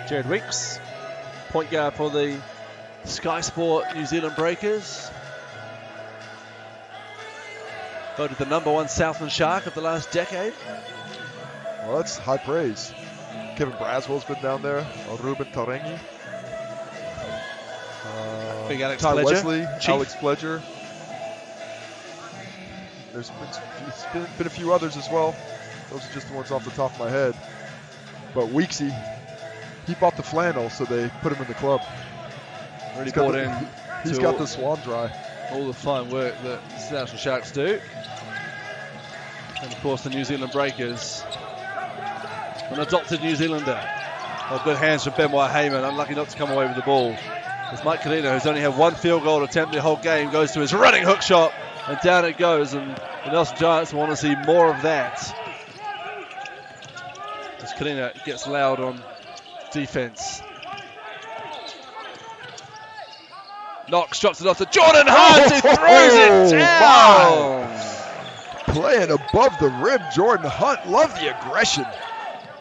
Jared Weeks, point guard for the Sky Sport New Zealand Breakers. Voted the #1 Southland Shark of the last decade. Well, that's high praise. Kevin Braswell's been down there. Ruben Tarengi. Big Alex Ty Pledger, Wesley, Chief. Alex Pledger. There's been a few others as well. Those are just the ones off the top of my head. But Weeksy, he bought the flannel, so they put him in the club. Really bought in. He's got the swan dry. All the fine work that the Southland Sharks do. And of course the New Zealand Breakers. An adopted New Zealander. Oh, good hands from Benoit Heyman, unlucky not to come away with the ball. As Mike Kalina, who's only had 1 field goal attempt the whole game, goes to his running hook shot, and down it goes. And the Nelson Giants want to see more of that. As Kalina gets loud on defense. Knox drops it off to Jordan Hunt, who throws it down. Playing above the rim, Jordan Hunt. Love the aggression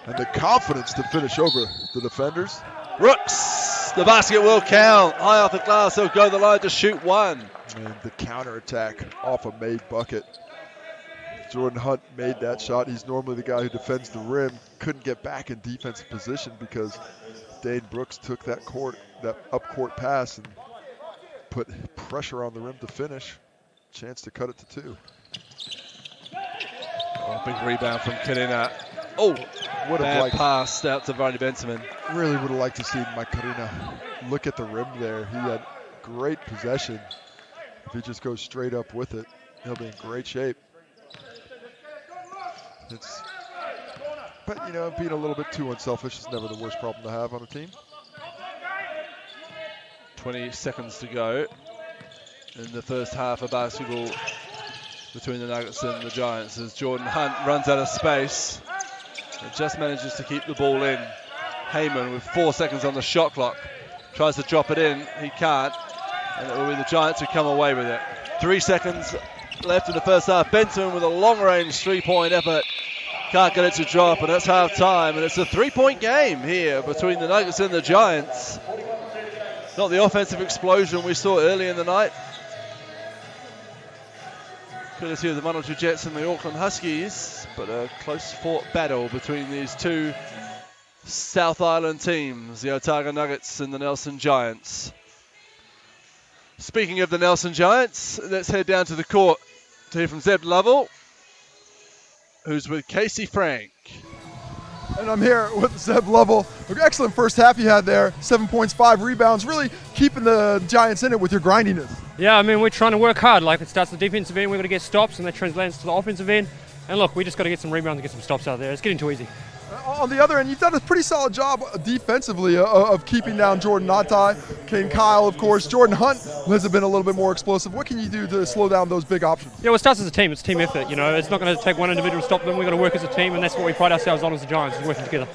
and the confidence to finish over the defenders. Rooks, the basket will count. High off the glass, he'll go the line to shoot 1. And the counterattack off a made bucket. Jordan Hunt made that shot. He's normally the guy who defends the rim. Couldn't get back in defensive position because Dane Brooks took that up court pass and put pressure on the rim to finish. Chance to cut it to 2. Oh, big rebound from Karina. Oh, bad pass out to Varney Benjamin. Really would have liked to see Mike Karina look at the rim there. He had great possession. If he just goes straight up with it, he'll be in great shape. But, you know, being a little bit too unselfish is never the worst problem to have on a team. 20 seconds to go in the first half of basketball between the Nuggets and the Giants as Jordan Hunt runs out of space and just manages to keep the ball in. Heyman with 4 seconds on the shot clock tries to drop it in. He can't, and it will be the Giants who come away with it. 3 seconds left in the first half. Benton with a long-range 3-point effort. Can't get it to drop, and it's half-time, and it's a 3-point game here between the Nuggets and the Giants. Not the offensive explosion we saw early in the night. Courtesy of the Vanuatu Jets and the Auckland Huskies, but a close-fought battle between these two South Island teams, the Otago Nuggets and the Nelson Giants. Speaking of the Nelson Giants, let's head down to the court to hear from Zeb Lovell, who's with Casey Frank. And I'm here with Zeb Lovell. Excellent first half you had there. 7 points, 5 rebounds, really keeping the Giants in it with your grindiness. Yeah, I mean, we're trying to work hard. Like, it starts the defensive end, we've got to get stops, and that translates to the offensive end. And look, we just got to get some rebounds and get some stops out there. It's getting too easy. On the other end, you've done a pretty solid job defensively of keeping down Jordan Ngatai, Kane Kyle, of course. Jordan Hunt has been a little bit more explosive. What can you do to slow down those big options? Yeah, well, it starts as a team. It's team effort. You know, it's not going to take one individual to stop them. We've got to work as a team, and that's what we pride ourselves on as the Giants, is working together.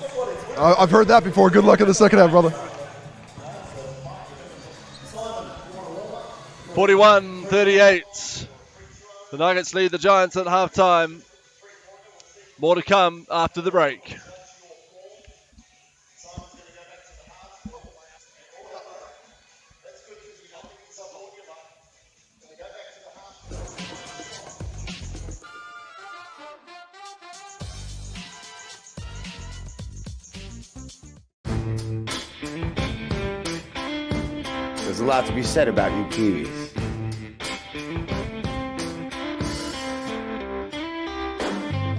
I've heard that before. Good luck in the second half, brother. 41-38. The Nuggets lead the Giants at halftime. More to come after the break. There's a lot to be said about you Kiwis.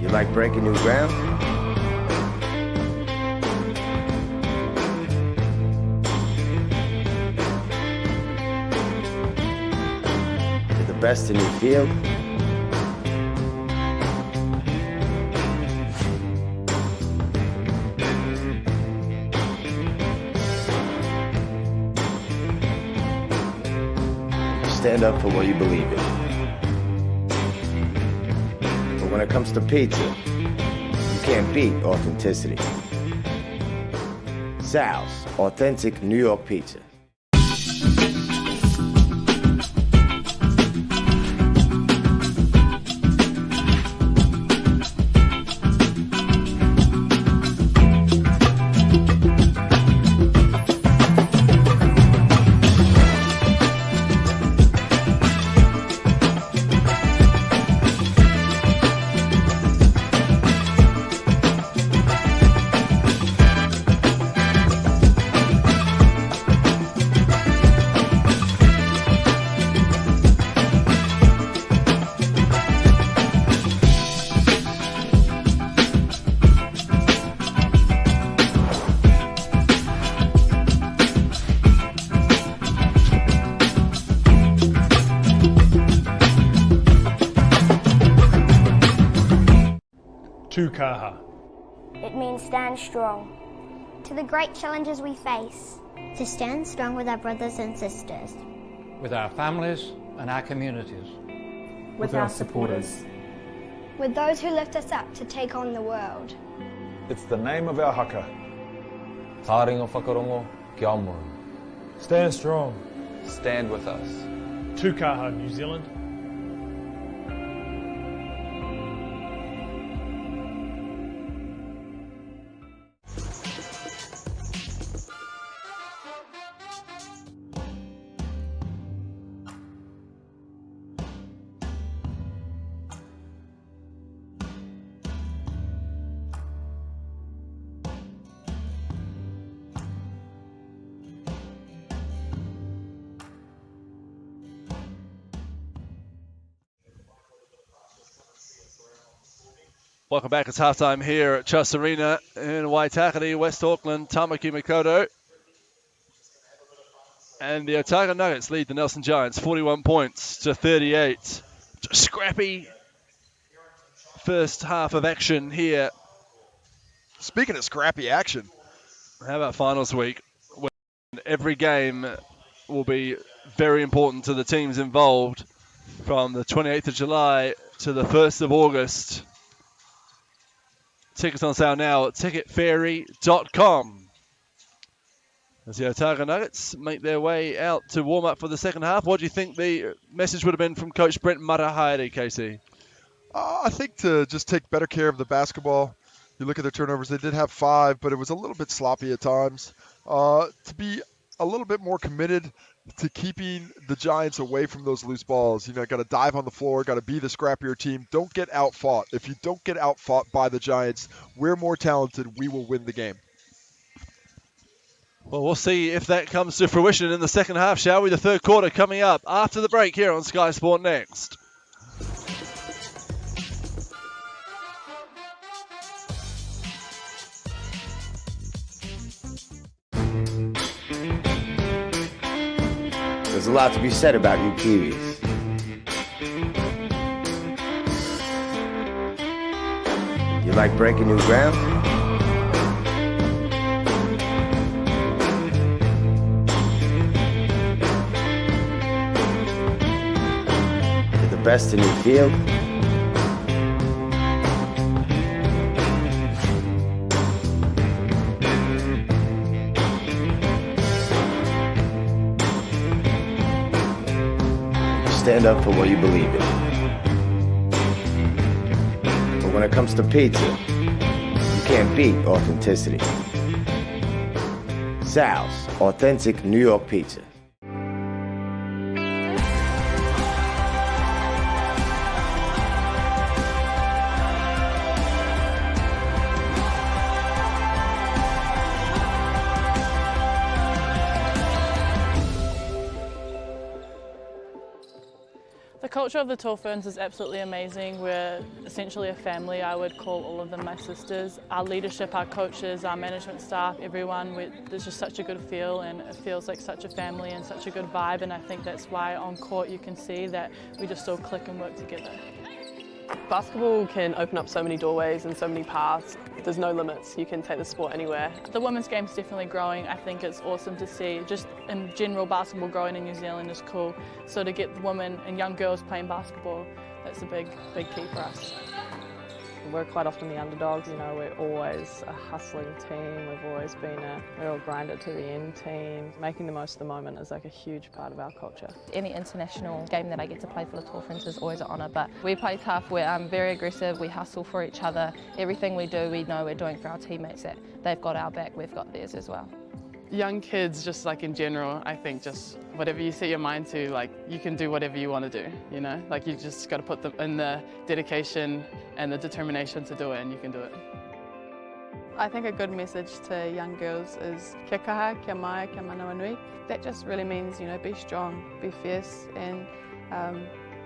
You like breaking new ground? You're the best in your field? Stand up for what you believe in. But when it comes to pizza, you can't beat authenticity. Sal's Authentic New York Pizza. Tukaha. It means stand strong. To the great challenges we face. To stand strong with our brothers and sisters. With our families and our communities. With our supporters. With those who lift us up to take on the world. It's the name of our haka. Tāringa whakarongo ki Aomori. Stand strong. Stand with us. Tukaha, New Zealand. Welcome back. It's halftime here at Chus Arena in Waitakere, West Auckland. Tamaki Mikoto and the Otago Nuggets lead the Nelson Giants 41 points to 38. Scrappy first half of action here. Speaking of scrappy action, how about finals week? When every game will be very important to the teams involved from the 28th of July to the 1st of August. Tickets on sale now at ticketfairy.com. As the Otago Nuggets make their way out to warm up for the second half, what do you think the message would have been from Coach Brent Matahaere, Casey? I think to just take better care of the basketball. You look at their turnovers, they did have 5, but it was a little bit sloppy at times. To be a little bit more committed to keeping the Giants away from those loose balls. You know, got to dive on the floor, got to be the scrappier team. Don't get outfought. If you don't get outfought by the Giants, we're more talented. We will win the game. Well, we'll see if that comes to fruition in the second half, shall we? The third quarter coming up after the break here on Sky Sport Next. There's a lot to be said about you Kiwis. You like breaking new ground? You're the best in your field? Stand up for what you believe in. But when it comes to pizza, you can't beat authenticity. Sal's Authentic New York Pizza. The culture of the Tall Ferns is absolutely amazing. We're essentially a family. I would call all of them my sisters. Our leadership, our coaches, our management staff, everyone, there's just such a good feel, and it feels like such a family and such a good vibe, and I think that's why on court you can see that we just all click and work together. Basketball can open up so many doorways and so many paths. There's no limits. You can take the sport anywhere. The women's game's definitely growing. I think it's awesome to see. Just in general, basketball growing in New Zealand is cool. So to get women and young girls playing basketball, that's a big key for us. We're quite often the underdogs, you know, we're always a hustling team, we've always been a real grind it to the end team. Making the most of the moment is like a huge part of our culture. Any international game that I get to play for the Tall Ferns is always an honour, but we play tough, we're very aggressive, we hustle for each other. Everything we do, we know we're doing for our teammates, that they've got our back, we've got theirs as well. Young kids, just like in general, I think just whatever you set your mind to, like you can do whatever you want to do, you know? Like you just got to put them in the dedication and the determination to do it, and you can do it. I think a good message to young girls is kia kaha, kia mai, kia manawa nui. That just really means, you know, be strong, be fierce, and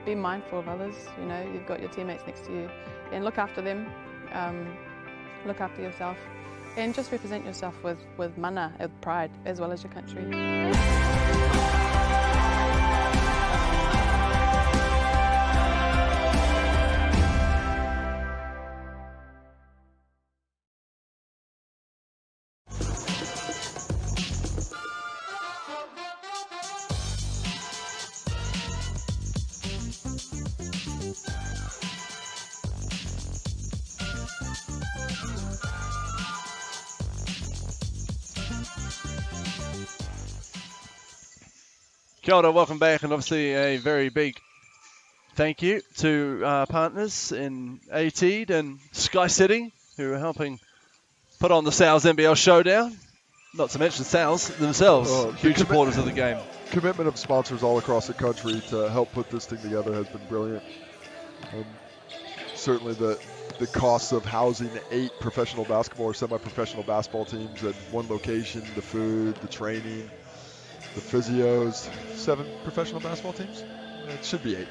be mindful of others. You know, you've got your teammates next to you, and look after them, look after yourself. And just represent yourself with mana, with pride, as well as your country. Kia ora, welcome back, and obviously a very big thank you to our partners in ATEED and Sky City, who are helping put on the Sales NBL Showdown. Not to mention Sales themselves, huge supporters of the game. Commitment of sponsors all across the country to help put this thing together has been brilliant. Certainly the costs of housing 8 professional basketball or semi-professional basketball teams at one location, the food, the training, the physios, 7 professional basketball teams? It should be 8.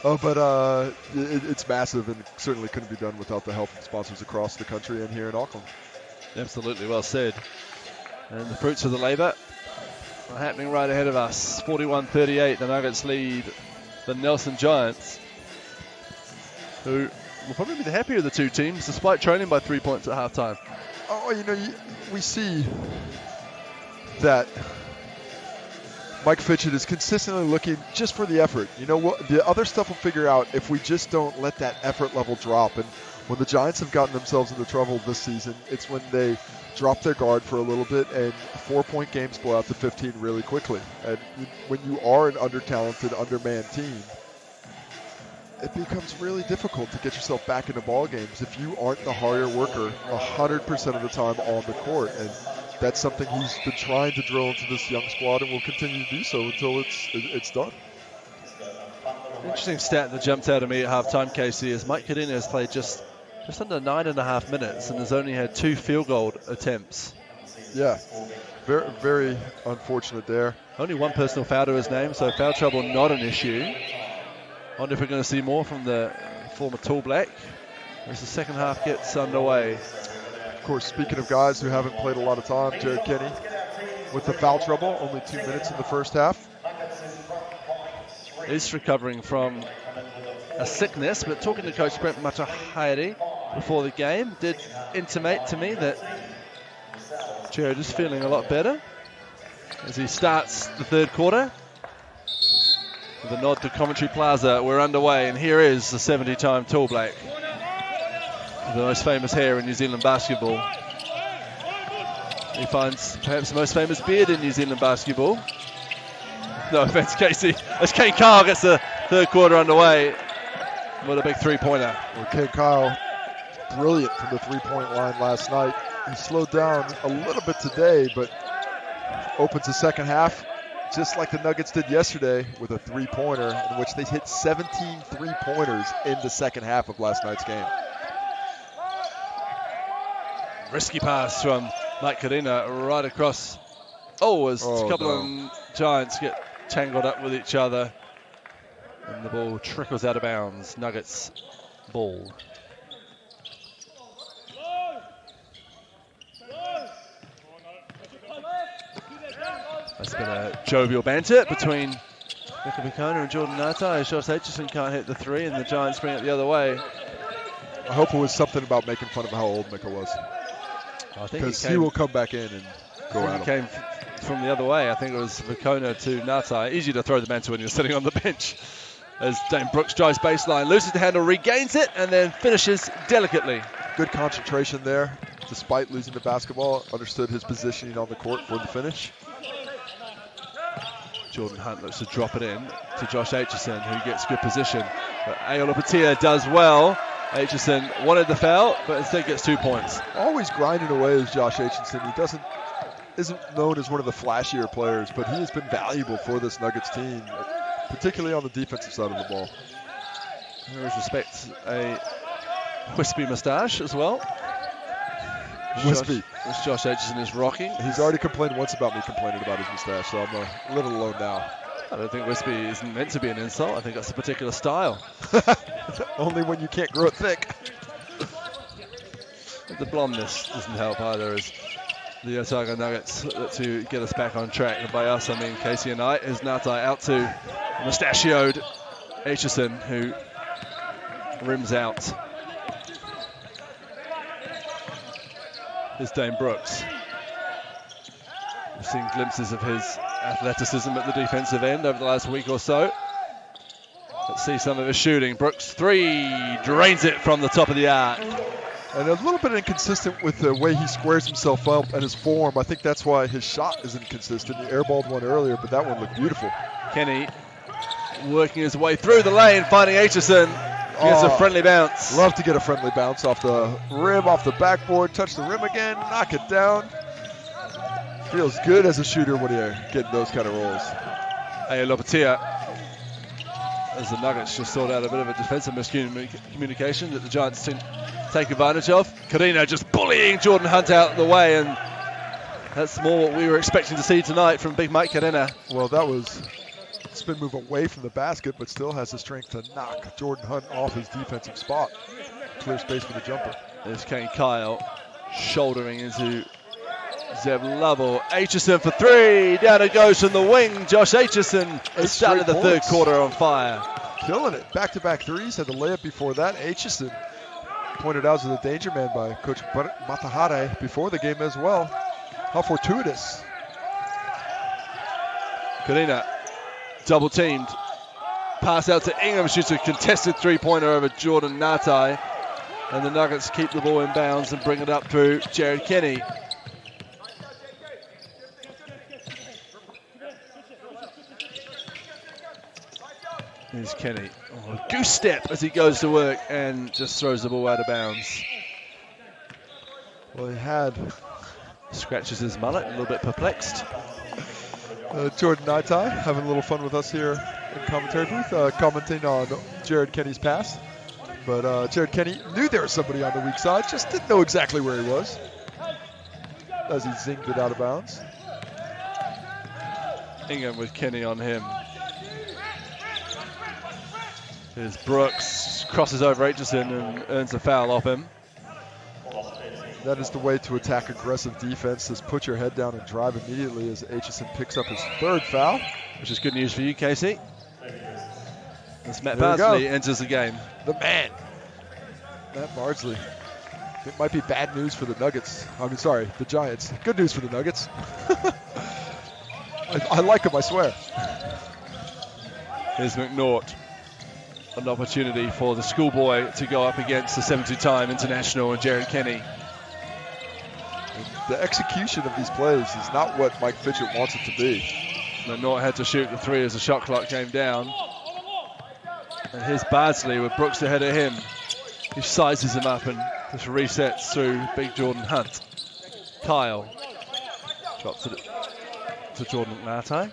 But it's massive, and certainly couldn't be done without the help of sponsors across the country and here in Auckland. Absolutely, well said. And the fruits of the labour are happening right ahead of us. 41-38, the Nuggets lead the Nelson Giants, who will probably be the happier of the two teams, despite trailing by 3 points at halftime. Oh, you know, we see that Mike Fitchett is consistently looking just for the effort. You know what? The other stuff will figure out if we just don't let that effort level drop. And when the Giants have gotten themselves into trouble this season, it's when they drop their guard for a little bit and 4-point games blow out to 15 really quickly. And when you are an under-talented, undermanned team, it becomes really difficult to get yourself back into ball games if you aren't the harder worker 100% of the time on the court. And that's something he's been trying to drill into this young squad, and will continue to do so until it's done. Interesting stat that jumped out at me at halftime, Casey, is Mike Kadena has played just under 9.5 minutes and has only had 2 field goal attempts. Yeah, very, very unfortunate there. Only 1 personal foul to his name, so foul trouble not an issue. I wonder if we're going to see more from the former Tall Black as the second half gets underway. Of course, speaking of guys who haven't played a lot of time, Jared Kenny with the foul trouble, only 2 minutes in the first half. Is recovering from a sickness, but talking to Coach Brent Matahaere before the game did intimate to me that Jared is feeling a lot better as he starts the third quarter. With a nod to Commentary Plaza, we're underway, and here is the 70-time Tall Black, the most famous hair in New Zealand basketball. He finds perhaps the most famous beard in New Zealand basketball. No offense, Casey. As Kane Kyle gets the third quarter underway with a big three-pointer. Well, Kane Kyle, brilliant from the three-point line last night. He slowed down a little bit today, but opens the second half just like the Nuggets did yesterday with a three-pointer, in which they hit 17 three-pointers in the second half of last night's game. Risky pass from Mike Kadena right across. Oh, as a couple of Giants get tangled up with each other. And the ball trickles out of bounds. Nuggets ball. That's been a jovial banter between Mika Vicona and Jordan Natai. Josh Aitchison can't hit the three, and the Giants bring it the other way. I hope it was something about making fun of how old Mika was. I think because he will come back in and go at him. He came from the other way. I think it was Vicona to Natai. Easy to throw the mantle when you're sitting on the bench. As Dane Brooks drives baseline, loses the handle, regains it, and then finishes delicately. Good concentration there, despite losing the basketball. Understood his positioning on the court for the finish. Jordan Hunt looks to drop it in to Josh Aitchison, who gets good position. But Ayola Patia does well. Aitchison wanted the foul, but instead gets 2 points. Always grinding away is Josh Aitchison. He isn't known as one of the flashier players, but he has been valuable for this Nuggets team, particularly on the defensive side of the ball. There is respect a wispy moustache as well. Wispy. Which Josh Aitchison is rocking. He's already complained once about me complaining about his moustache, so I'm a little alone now. I don't think wispy isn't meant to be an insult. I think that's a particular style. Only when you can't grow it thick. The blondness doesn't help either, as the Otago Nuggets look to get us back on track. And by us, I mean Casey and I, as Natai out to mustachioed Aitchison, who rims out. Here's Dane Brooks. We've seen glimpses of his athleticism at the defensive end over the last week or so. Let's see some of his shooting. Brooks, three, drains it from the top of the arc. And a little bit inconsistent with the way he squares himself up and his form. I think that's why his shot is inconsistent. He airballed one earlier, but that one looked beautiful. Kenny working his way through the lane, finding Aitchison. Gets a friendly bounce. Love to get a friendly bounce off the rim, off the backboard, touch the rim again, knock it down. Feels good as a shooter when you're getting those kind of rolls. Ayola Patia, as the Nuggets just sort out a bit of a defensive miscommunication that the Giants take advantage of. Carino just bullying Jordan Hunt out of the way, and that's more what we were expecting to see tonight from Big Mike Carino. Well, that was spin move away from the basket, but still has the strength to knock Jordan Hunt off his defensive spot. Clear space for the jumper. There's Kane Kyle shouldering into Zeb Lovell. Aitchison for three. Down it goes from the wing. Josh Aitchison started the third quarter on fire. Killing it. Back-to-back threes. Had the layup before that. Aitchison pointed out as the danger man by Coach Matahare before the game as well. How fortuitous. Karina double teamed. Pass out to Ingham. Shoots a contested three-pointer over Jordan Natai. And the Nuggets keep the ball in bounds and bring it up through Jared Kenny. Here's Kenny. Oh, goose step as he goes to work and just throws the ball out of bounds. Well, he had. Scratches his mullet, a little bit perplexed. Jordan Natai having a little fun with us here in commentary booth, commenting on Jared Kenny's pass. But Jared Kenny knew there was somebody on the weak side, just didn't know exactly where he was as he zinged it out of bounds. Ingham with Kenny on him. Here's Brooks, crosses over Aitchison and earns a foul off him. That is the way to attack aggressive defense, is put your head down and drive immediately as Aitchison picks up his third foul. Which is good news for you, Casey. As Matt Bardsley enters the game. The man. Matt Bardsley. It might be bad news for the Nuggets. I mean, sorry, the Giants. Good news for the Nuggets. I like him, I swear. Here's McNaught. An opportunity for the schoolboy to go up against the 72-time international and Jared Kenny. The execution of these plays is not what Mike Fitchett wants it to be. McNaught had to shoot the three as the shot clock came down. And here's Bardsley with Brooks ahead of him. He sizes him up and just resets through big Jordan Hunt. Kyle drops it to Jordan Natai.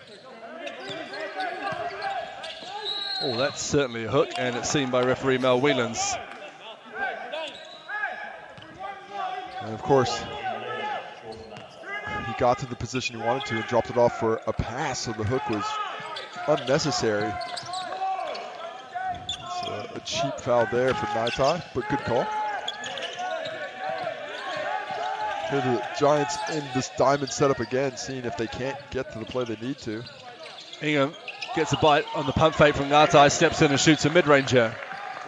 Oh, that's certainly a hook, and it's seen by referee Mel Whelans. And of course, he got to the position he wanted to and dropped it off for a pass, so the hook was unnecessary. A cheap foul there for Naitai, but good call. Here the Giants in this diamond setup again, seeing if they can't get to the play they need to. Ingham gets a bite on the pump fake from Ngatai, steps in and shoots a mid-ranger.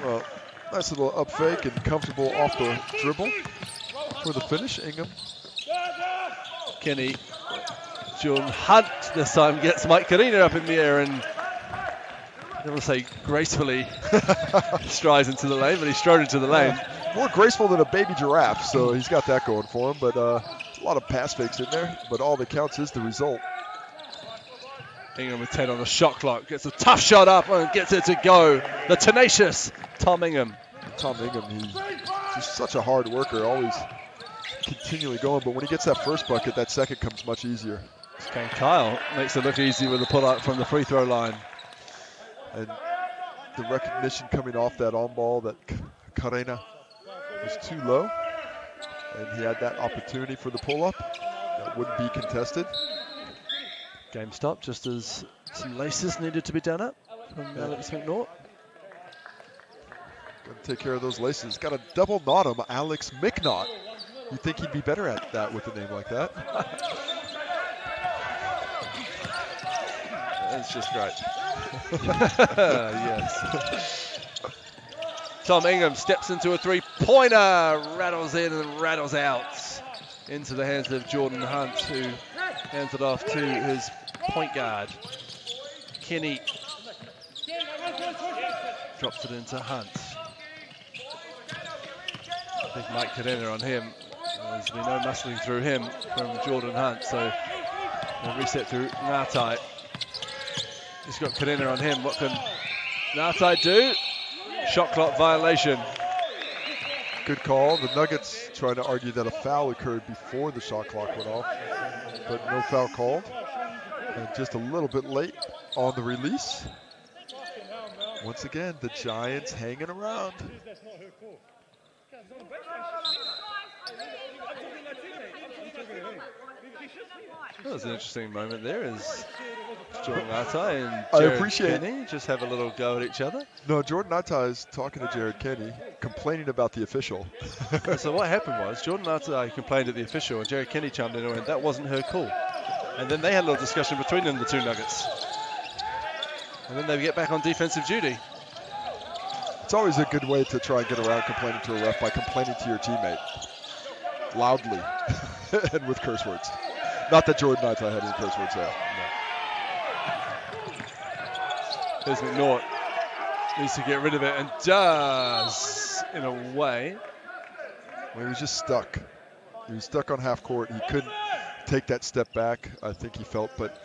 Well, nice little up fake and comfortable off the dribble for the finish. Ingham. Kenny, Jordan Hunt this time gets Mike Karina up in the air and I will say gracefully strides into the lane, but he strode into the lane. More graceful than a baby giraffe, so he's got that going for him. But a lot of pass fakes in there, but all that counts is the result. Ingham with 10 on the shot clock, gets a tough shot up and gets it to go. The tenacious Tom Ingham. Tom Ingham, he's such a hard worker, always continually going, but when he gets that first bucket, that second comes much easier. Okay, Kyle makes it look easy with a pull-out from the free throw line. And the recognition coming off that on ball that Karina was too low, and he had that opportunity for the pull-up that wouldn't be contested. Game stopped just as some laces needed to be done up from Alex McNaught. Got to take care of those laces. Got to double knot him, Alex McNaught. You'd think he'd be better at that with a name like that. That's just great. Yes. Tom Ingham steps into a three-pointer, rattles in and rattles out into the hands of Jordan Hunt, who hands it off to his point guard. Kenny drops it into Hunt. Big Mike Cadena on him. There's been no muscling through him from Jordan Hunt, so a reset through Ngatai. He's got Cadena on him. What can Ngatai do? Shot clock violation. Good call. The Nuggets trying to argue that a foul occurred before the shot clock went off, but no foul called. And just a little bit late on the release. Once again, the Giants hanging around. That was an interesting moment there as Jordan Ngatai and Jared Kenny just have a little go at each other. No, Jordan Ngatai is talking to Jared Kenny, complaining about the official. So what happened was Jordan Ngatai complained at the official and Jared Kenny chimed in and went, that wasn't her call. And then they had a little discussion between them, the two Nuggets. And then they get back on defensive duty. It's always a good way to try and get around complaining to a ref by complaining to your teammate. Loudly and with curse words. Not that Jordan Ngatai had any curse words there. No. Here's McNaught. Needs to get rid of it and does, in a way. Well, he was just stuck. He was stuck on half court. He couldn't take that step back, I think he felt, but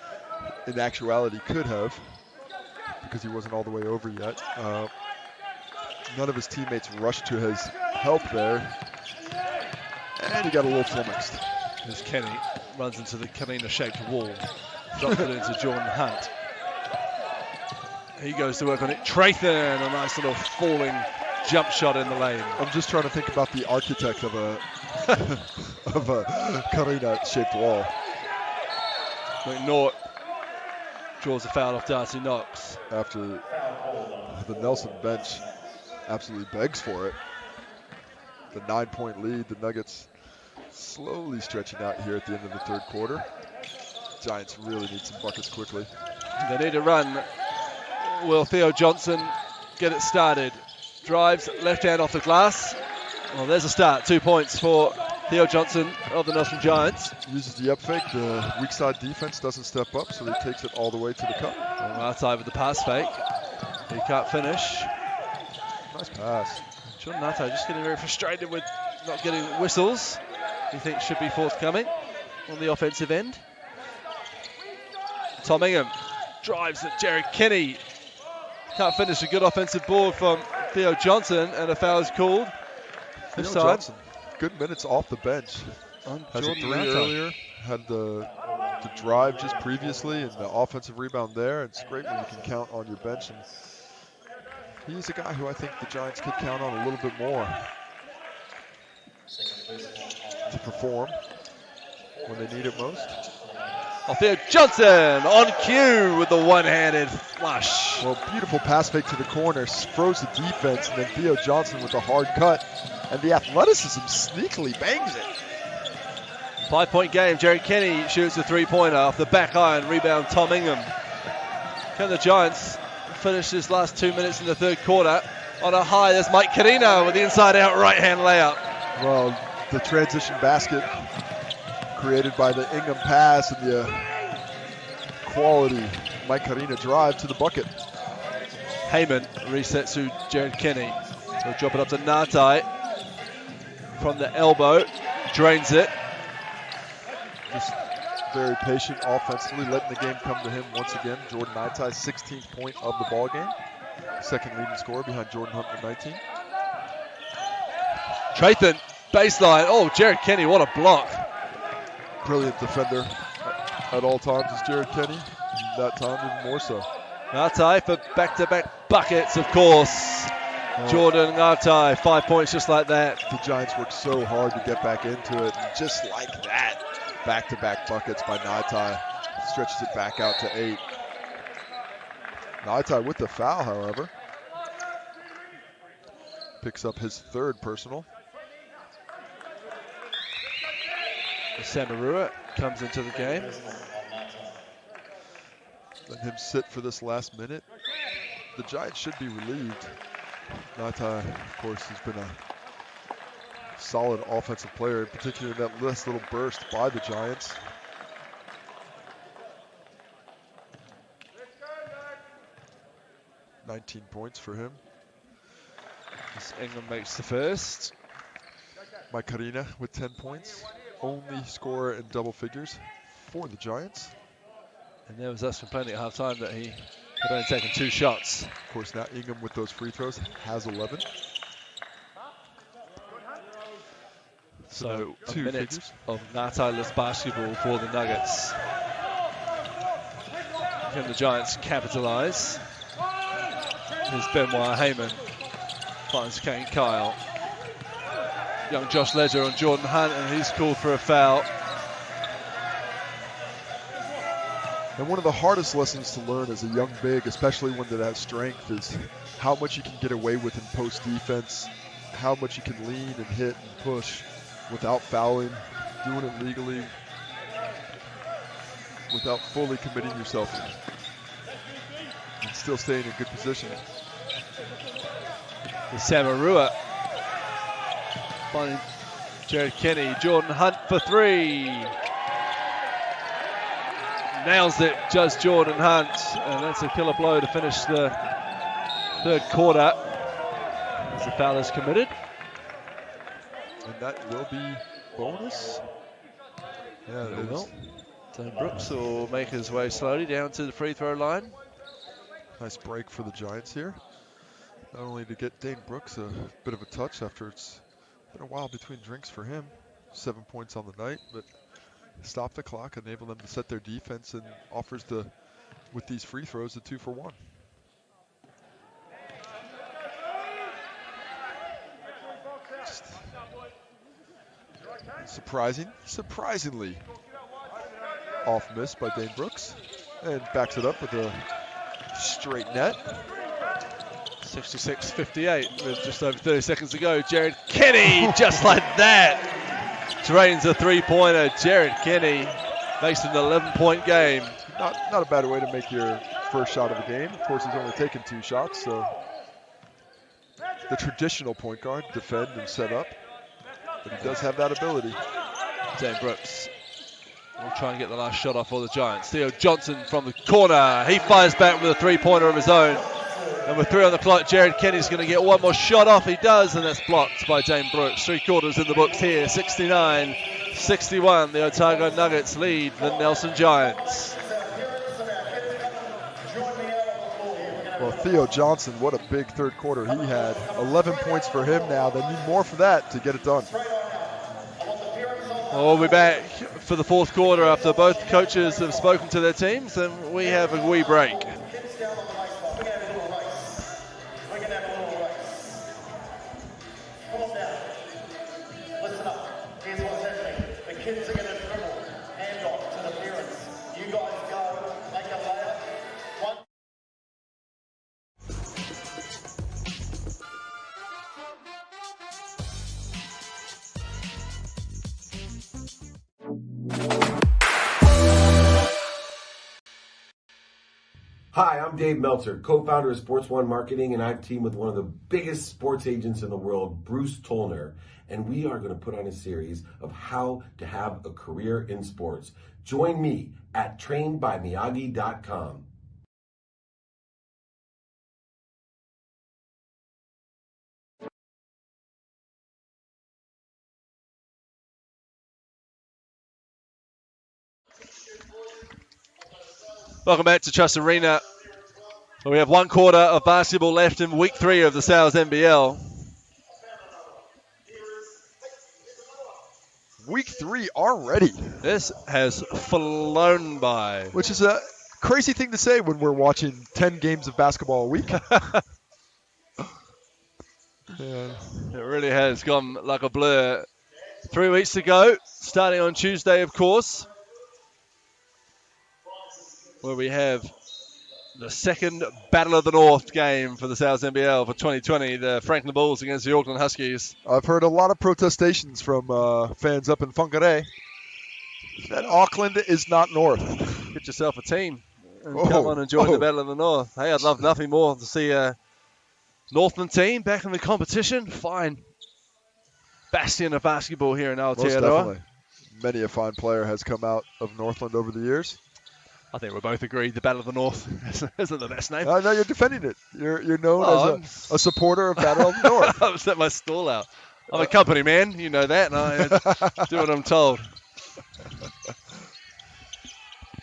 in actuality could have, because he wasn't all the way over yet. None of his teammates rushed to his help there. And he got a little flummoxed. As Kenny runs into the Karina-shaped wall, drops it into Jordan Hunt. He goes to work on it. Trathan, a nice little falling jump shot in the lane. I'm just trying to think about the architect of a of a Karina-shaped wall. McNaught draws a foul off Darcy Knox. After the Nelson bench absolutely begs for it. The 9-point lead, the Nuggets slowly stretching out here at the end of the third quarter. Giants really need some buckets quickly. They need a run. Will Theo Johnson get it started? Drives left hand off the glass. Well, there's a start. 2 points for Theo Johnson of the Nelson Giants. Uses the up fake. The weak side defense doesn't step up, so he takes it all the way to the cup. Outside with the pass fake. He can't finish. Nice pass. Jordan Ngatai just getting very frustrated with not getting whistles. He thinks should be forthcoming on the offensive end. Tom Ingham drives at Jared Kenny. Can't finish. A good offensive board from Theo Johnson, and a foul is called. This time. Johnson, good minutes off the bench. Has Jordan a three Ngatai. earlier. Had the drive just previously, and the offensive rebound there. It's great when you can count on your bench. And he's a guy who I think the Giants could count on a little bit more to perform when they need it most. Theo Johnson on cue with the one-handed flush. Well, beautiful pass fake to the corner, froze the defense, and then Theo Johnson with the hard cut. And the athleticism sneakily bangs it. 5-point game. Jared Kenny shoots a three-pointer off the back iron. Rebound, Tom Ingham. Can the Giants finish this last 2 minutes in the third quarter on a high? There's Mike Carino with the inside-out right-hand layup. Well, the transition basket created by the Ingham pass and the quality Mike Carino drive to the bucket. Heyman resets to Jared Kenny. He'll drop it up to Ngatai from the elbow. Drains it. Just very patient offensively, letting the game come to him once again. Jordan Ngatai, 16th point of the ball game. Second leading scorer behind Jordan Hunt with 19. Trathan, baseline. Oh, Jared Kenny, what a block. Brilliant defender at all times is Jared Kenny. That time even more so. Ngatai for back-to-back buckets, of course. Jordan Ngatai, 5 points just like that. The Giants worked so hard to get back into it, and just like that, back-to-back buckets by Ngatai. Stretches it back out to 8. Ngatai with the foul, however. Picks up his third personal. Samarua comes into the game. Let him sit for this last minute. The Giants should be relieved. Ngatai, of course, has been a solid offensive player, in particular that last little burst by the Giants. $19 points for him. Ingham makes the first. Mike Carino with 10 points. Only scorer in double figures for the Giants. And there was us complaining at halftime that he had only taken 2 shots. Of course, now Ingham with those free throws has 11. So 2 minute figures of Ngatai-less basketball for the Nuggets. Can the Giants capitalize? Here's Benoit Heyman. Finds Kane Kyle. Young Josh Ledger on Jordan Hunt, and he's called for a foul. And one of the hardest lessons to learn as a young big, especially one that has strength, is how much you can get away with in post defense, how much you can lean and hit and push without fouling, doing it legally, without fully committing yourself, and still staying in good position. Samarua finding Jared Kenny. Jordan Hunt for 3. Nails it, just Jordan Hunt. And that's a killer blow to finish the third quarter as the foul is committed. And that will be bonus. Yeah, it will. So Brooks will make his way slowly down to the free throw line. Nice break for the Giants here. Not only to get Dane Brooks a bit of a touch after it's been a while between drinks for him. 7 points on the night, but stop the clock, enable them to set their defense, and offers with these free throws, a 2-for-1. Just surprisingly off miss by Dane Brooks, and backs it up with a straight net. 66-58 with just over 30 seconds to go. Jared Kenny, just like that, drains a three-pointer. Jared Kenny makes an 11-point game. Not a bad way to make your first shot of the game. Of course, he's only taken 2 shots, so the traditional point guard, defend and set up, but he does have that ability. Dane Brooks will try and get the last shot off for the Giants. Theo Johnson from the corner. He fires back with a three-pointer of his own. And with 3 on the clock, Jared Kenny's going to get one more shot off. He does, and that's blocked by Dane Brooks. 3 quarters in the books here. 69-61. The Otago Nuggets lead the Nelson Giants. Well, Theo Johnson, what a big third quarter he had. 11 points for him now. They need more for that to get it done. Well, we'll be back for the fourth quarter after both coaches have spoken to their teams, and we have a wee break. Hi, I'm Dave Meltzer, co-founder of Sports One Marketing, and I've teamed with one of the biggest sports agents in the world, Bruce Tollner, and we are going to put on a series of how to have a career in sports. Join me at trainedbymiyagi.com. Welcome back to Trust Arena. We have one quarter of basketball left in week 3 of the Sales NBL. Week 3 already. This has flown by. Which is a crazy thing to say when we're watching 10 games of basketball a week. Yeah. It really has gone like a blur. 3 weeks to go, starting on Tuesday, of course, where we have the second Battle of the North game for the Sales NBL for 2020, the Franklin Bulls against the Auckland Huskies. I've heard a lot of protestations from fans up in Whangarei that Auckland is not North. Get yourself a team and come on and join the Battle of the North. Hey, I'd love nothing more to see a Northland team back in the competition. Fine bastion of basketball here in Aotearoa. Most definitely. Many a fine player has come out of Northland over the years. I think we both agreed the Battle of the North isn't the best name. No, you're defending it. You're known as a supporter of Battle of the North. I've set my stall out. I'm a company man, you know that, and I do what I'm told.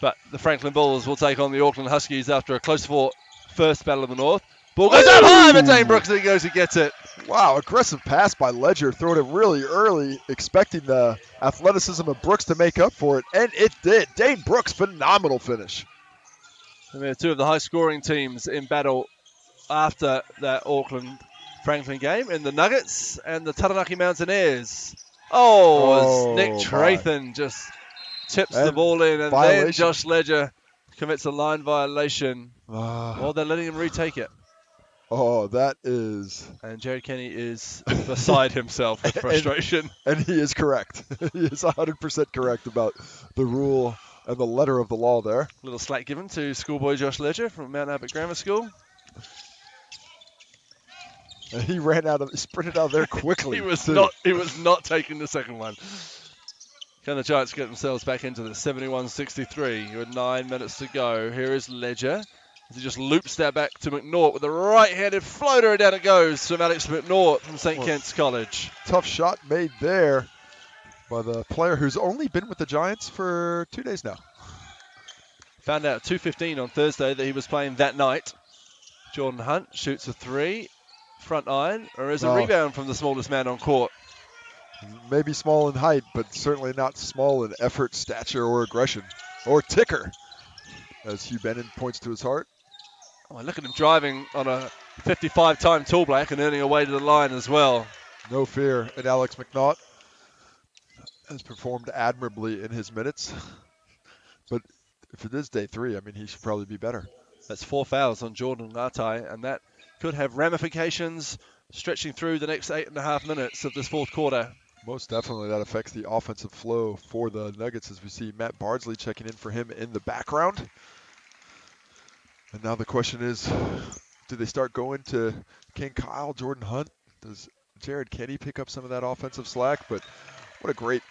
But the Franklin Bulls will take on the Auckland Huskies after a close-fought first Battle of the North. Ball goes up high, but Dane Brooks goes and gets it. Wow, aggressive pass by Ledger, throwing it really early, expecting the athleticism of Brooks to make up for it, and it did. Dane Brooks, phenomenal finish. And we have two of the high-scoring teams in battle after that Auckland-Franklin game, in the Nuggets and the Taranaki Mountaineers. As Nick Trathan just tips the ball in, and then Josh Ledger commits a line violation. They're letting him retake it. That is... And Jared Kenny is beside himself with frustration. And he is correct. He is 100% correct about the rule and the letter of the law there. A little slack given to schoolboy Josh Ledger from Mount Abbott Grammar School. And he sprinted out of there quickly. He was not taking the second one. Can the Giants get themselves back into the 71-63 with 9 minutes to go? Here is Ledger. He just loops that back to McNaught with a right-handed floater, and down it goes from Alex McNaught from St. Kitts College. Tough shot made there by the player who's only been with the Giants for 2 days now. Found out at 2:15 on Thursday that he was playing that night. Jordan Hunt shoots a three, front iron, or is a rebound from the smallest man on court. Maybe small in height, but certainly not small in effort, stature, or aggression, or ticker, as Hugh Bennon points to his heart. Look at him driving on a 55-time tall black and earning a way to the line as well. No fear. And Alex McNaught has performed admirably in his minutes. But if it is day 3, he should probably be better. That's 4 fouls on Jordan Ngatai, and that could have ramifications stretching through the next 8.5 minutes of this fourth quarter. Most definitely that affects the offensive flow for the Nuggets, as we see Matt Bardsley checking in for him in the background. And now the question is, do they start going to King Kyle, Jordan Hunt? Does Jared Kenny pick up some of that offensive slack? But what a great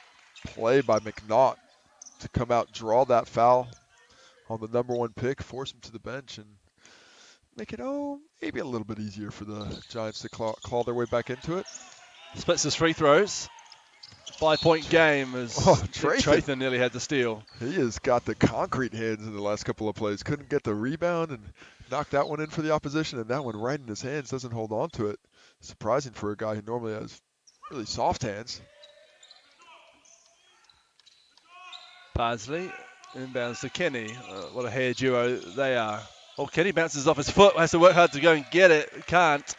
play by McNaught to come out, draw that foul on the number 1 pick, force him to the bench, and make it, maybe a little bit easier for the Giants to claw their way back into it. Splits his free throws. 5-point game as Trathan nearly had the steal. He has got the concrete hands in the last couple of plays. Couldn't get the rebound and knocked that one in for the opposition, and that one right in his hands, doesn't hold on to it. Surprising for a guy who normally has really soft hands. Bardsley inbounds to Kenny. What a hair duo they are. Kenny bounces off his foot, has to work hard to go and get it. Can't.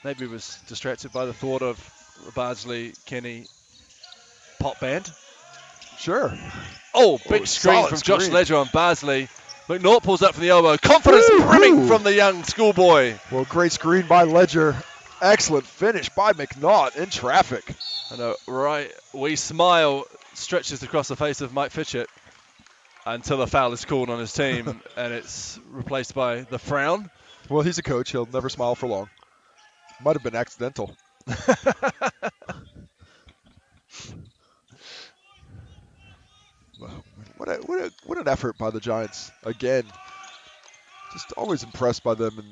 Maybe was distracted by the thought of Bardsley, Kenny, pop band. Sure. Big screen from Josh Ledger on Bardsley. McNaught pulls up from the elbow. Confidence brimming from the young schoolboy. Well, great screen by Ledger. Excellent finish by McNaught in traffic. I know, right? We smile stretches across the face of Mike Fitchett until a foul is called on his team, and it's replaced by the frown. Well, he's a coach. He'll never smile for long. Might have been accidental. What an effort by the Giants. Again, just always impressed by them, and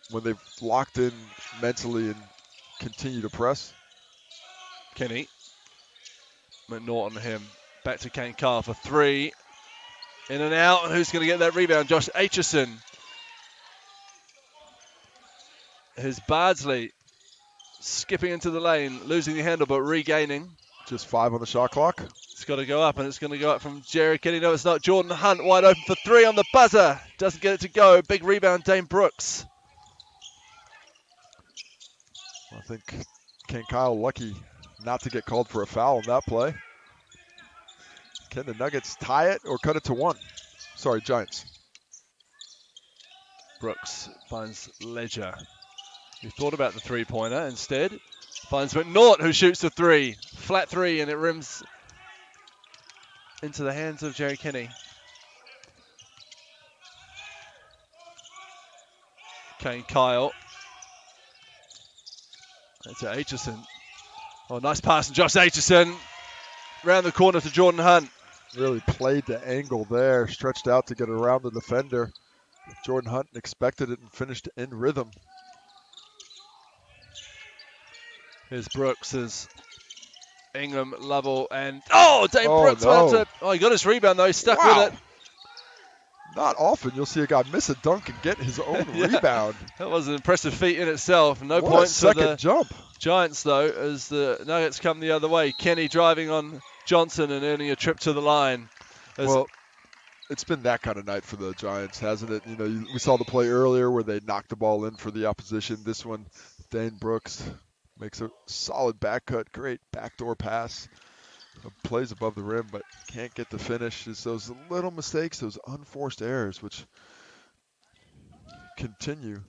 when they've locked in mentally and continue to press. Kenny. McNaughton him. Back to Kane Carr for 3. In and out. And who's going to get that rebound? Josh Aitchison. Here's Bardsley skipping into the lane, losing the handle but regaining. Just 5 on the shot clock. It's got to go up, and it's going to go up from Jerry Kenny. No, it's not. Jordan Hunt wide open for 3 on the buzzer. Doesn't get it to go. Big rebound, Dane Brooks. I think Ken Kyle lucky not to get called for a foul on that play. Can the Nuggets tie it or cut it to 1? Sorry, Giants. Brooks finds Ledger. He thought about the three-pointer instead. Finds McNaught, who shoots the 3. Flat 3, and it rims into the hands of Jerry Kenny. Kane Kyle. That's Aitchison. Oh, nice pass from Josh Aitchison. Round the corner to Jordan Hunt. Really played the angle there. Stretched out to get around the defender. Jordan Hunt expected it and finished in rhythm. Here's Brooks as Ingham, Lovell, and Dane Brooks. No. He got his rebound though. He's stuck Wow. with it. Not often you'll see a guy miss a dunk and get his own rebound. That was an impressive feat in itself. No What points a for second the jump. Giants though, as the Nuggets come the other way. Kenny driving on Johnson and earning a trip to the line. Well, it's been that kind of night for the Giants, hasn't it? We saw the play earlier where they knocked the ball in for the opposition. This one, Dane Brooks makes a solid back cut, great backdoor pass. Plays above the rim, but can't get the finish. It's those little mistakes, those unforced errors, which continue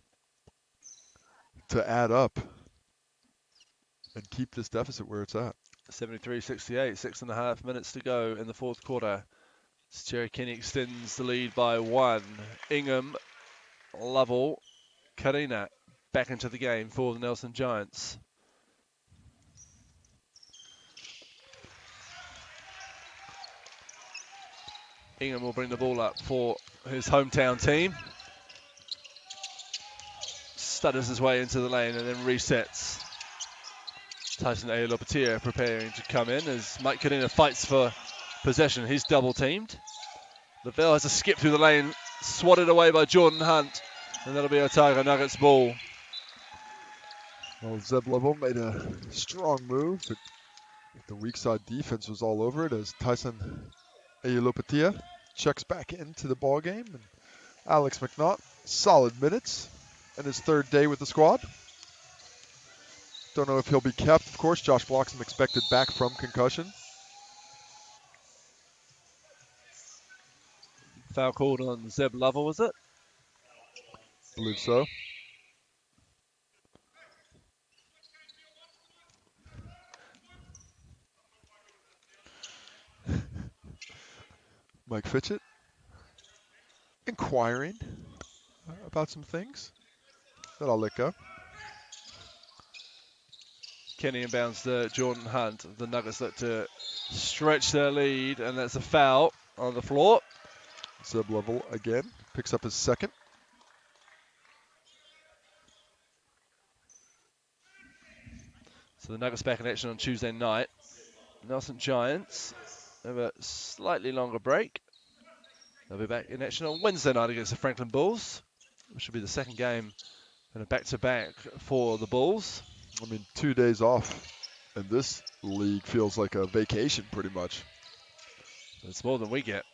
to add up and keep this deficit where it's at. 73-68, 6.5 minutes to go in the fourth quarter. Jerry Kenny extends the lead by 1. Ingham, Lovell, Karina back into the game for the Nelson Giants. Ingham will bring the ball up for his hometown team. Stutters his way into the lane and then resets. Tyson Ayalopatia preparing to come in as Mike Karina fights for possession. He's double teamed. Lavelle has a skip through the lane, swatted away by Jordan Hunt, and that'll be Otago Nuggets ball. Well, Zeb Lovell made a strong move, but the weak side defense was all over it as Tyson Ayalopatia checks back into the ball game, and Alex McNaught, solid minutes and his 3rd day with the squad. Don't know if he'll be kept. Of course, Josh Bloxham expected back from concussion. Foul called on Zeb Lovell, was it? Believe so. Mike Fitchett inquiring about some things that I'll let go. Kenny inbounds to Jordan Hunt. The Nuggets look to stretch their lead, and that's a foul on the floor. Zeb Lovell again picks up his 2nd. So the Nuggets back in action on Tuesday night. Nelson Giants have a slightly longer break. They'll be back in action on Wednesday night against the Franklin Bulls, which will be the 2nd game and a back-to-back for the Bulls. 2 days off, and this league feels like a vacation pretty much. It's more than we get.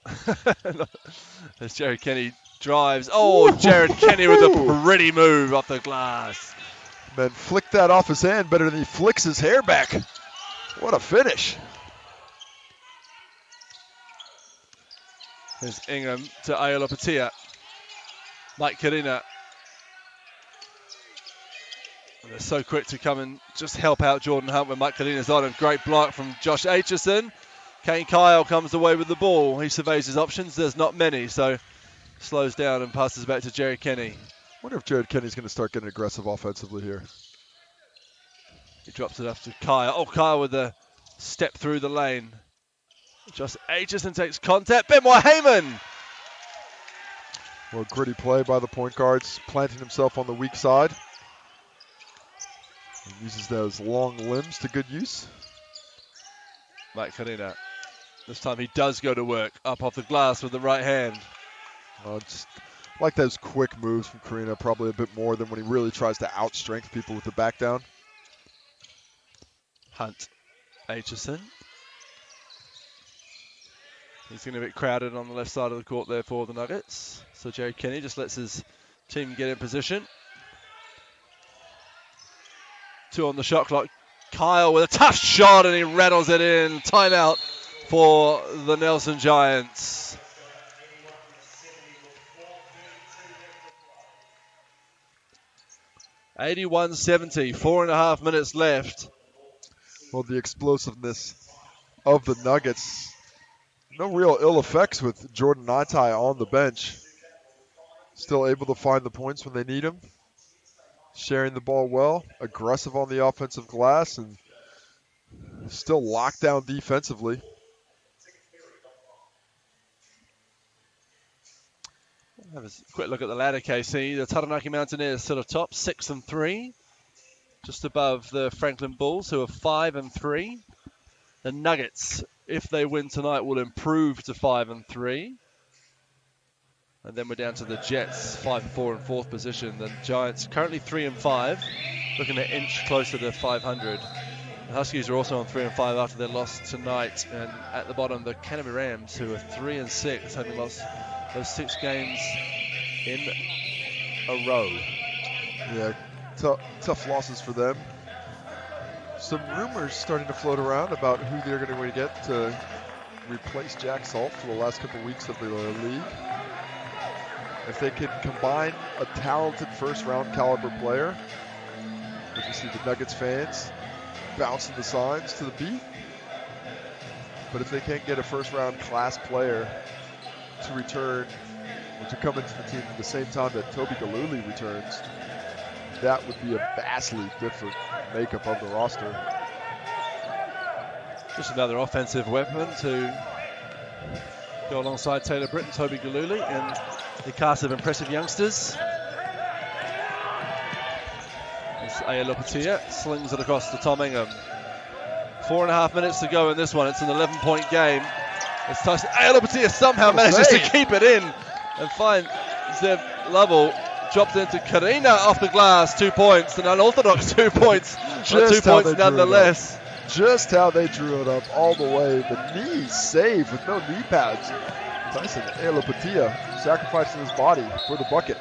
As Jared Kenny drives. Oh, Jared Kenny with a pretty move off the glass. Man, flicked that off his hand better than he flicks his hair back. What a finish. Here's Ingham to Ayalopatia. Mike Karina. And they're so quick to come and just help out Jordan Hunt when Mike Karina's on. A great block from Josh Aitchison. Kane Kyle comes away with the ball. He surveys his options. There's not many, so slows down and passes back to Jared Kenny. Wonder if Jared Kenny's going to start getting aggressive offensively here. He drops it off to Kyle. Oh, Kyle with a step through the lane. Josh Aitchison takes contact. Benoit Heyman. Well, gritty play by the point guards, planting himself on the weak side. He uses those long limbs to good use. Mike Karina. This time he does go to work. Up off the glass with the right hand. Just like those quick moves from Karina, probably a bit more than when he really tries to outstrength people with the back down. Hunt. Aitchison. He's going to be crowded on the left side of the court there for the Nuggets. So Jared Kenny just lets his team get in position. 2 on the shot clock. Kyle with a tough shot and he rattles it in. Timeout for the Nelson Giants. $81-70, 4.5 minutes left. Well, the explosiveness of the Nuggets. No real ill effects with Jordan Natai on the bench. Still able to find the points when they need them. Sharing the ball well. Aggressive on the offensive glass and still locked down defensively. Have a quick look at the ladder, KC. The Taranaki Mountaineers sort of top 6-3, just above the Franklin Bulls, who are 5-3. The Nuggets, if they win tonight, will improve to 5-3. And then we're down to the Jets, 5-4 in 4th position. The Giants currently 3-5, looking to inch closer to 500. The Huskies are also on 3-5 after their loss tonight. And at the bottom, the Canterbury Rams, who are 3-6, having lost those 6 games in a row. Yeah, tough losses for them. Some rumors starting to float around about who they're going to get to replace Jack Salt for the last couple weeks of the league. If they can combine a talented first-round caliber player, as you see the Nuggets fans bouncing the signs to the beat. But if they can't get a first-round class player to return, or to come into the team at the same time that Toby Galuli returns, that would be a vastly different makeup of the roster. Just another offensive weapon to go alongside Taylor Britt and Toby Galuli and the cast of impressive youngsters. As Aya Lopatia slings it across to Tom Ingham. 4.5 minutes to go in this one. It's an 11-point game. It's Tyson. Aya Lopatia somehow manages to keep it in and find Zeb Lovell. Dropped into Karina off the glass. 2 points. An unorthodox 2 points. Just 2 points nonetheless. Just how they drew it up all the way. The knees saved with no knee pads. Tyson Alopatia sacrificing his body for the bucket.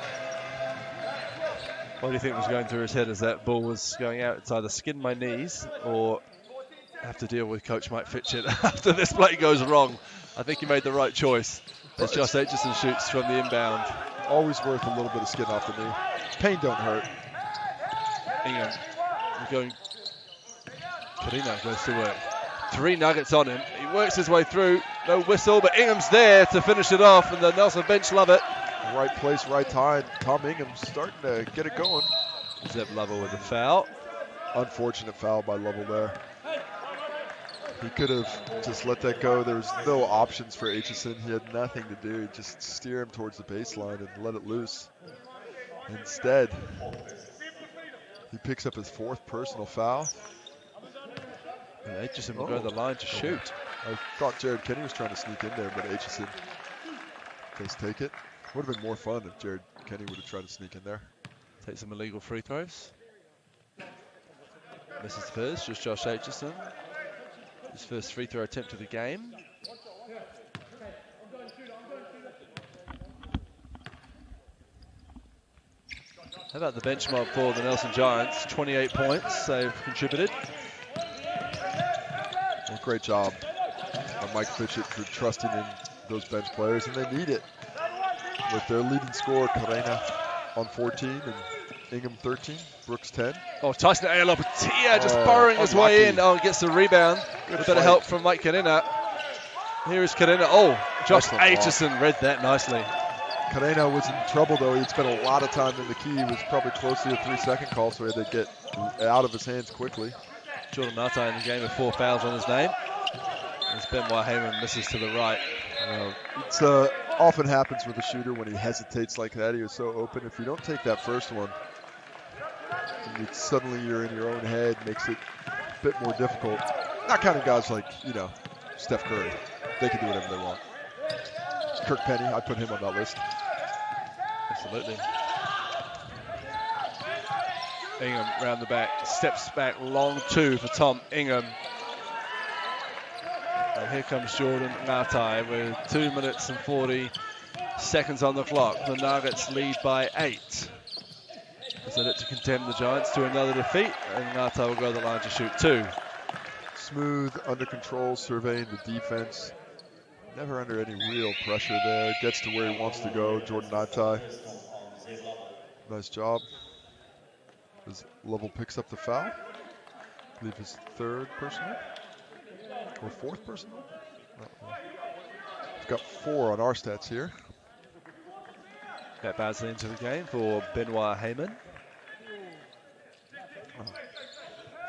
What do you think was going through his head as that ball was going out? It's either skin my knees or have to deal with Coach Mike Fitchett after this play goes wrong. I think he made the right choice as Josh Aitchison shoots from the inbound. Always worth a little bit of skin off the knee. Pain don't hurt. Ingham going. Karina goes to work. 3 Nuggets on him. He works his way through. No whistle, but Ingham's there to finish it off, and the Nelson bench love it. Right place, right time. Tom Ingham's starting to get it going. Zeb Lovell with a foul. Unfortunate foul by Lovell there. He could have just let that go. There was no options for Aitchison. He had nothing to do. Just steer him towards the baseline and let it loose. Instead, he picks up his 4th personal foul. And Aitchison will go to the line to shoot. I thought Jared Kenny was trying to sneak in there, but Aitchison does take it. Would have been more fun if Jared Kenny would have tried to sneak in there. Take some illegal free throws. Misses first, just Josh Aitchison. His first free throw attempt of the game. How about the bench mob for the Nelson Giants? 28 points they've contributed. Well, great job on Mike Fitchett for trusting in those bench players, and they need it. With their leading scorer, Karina, on 14, and Ingham 13, Brooks 10. Oh, Tyson Alopatia just burrowing his way in. Oh, and gets the rebound. With a bit of help from Mike Karina. Here is Karina. Oh, Josh Excellent block. Aitchison read that nicely. Karena was in trouble, though. He'd spent a lot of time in the key. He was probably close to a 3-second call, so he had to get out of his hands quickly. Jordan Nata in the game with 4 fouls on his name. As Benoit Heyman misses to the right. It's often happens with a shooter when he hesitates like that. He was so open. If you don't take that first one, suddenly you're in your own head, makes it a bit more difficult. Not counting guys like, Steph Curry. They can do whatever they want. Kirk Penny, I put him on that list. Absolutely. Ingham round the back, steps back, long 2 for Tom Ingham. And here comes Jordan Ngatai with 2 minutes and 40 seconds on the clock. The Nuggets lead by 8. As they look to condemn the Giants to another defeat, and Ngatai will go to the line to shoot 2. Smooth, under control, surveying the defense. Never under any real pressure there. Gets to where he wants to go. Jordan Ngatai. Nice job. His level picks up the foul. I believe his 3rd personal. Or 4th personal? He's got 4 on our stats here. Matt Basley into the game for Benoit Heyman. Oh.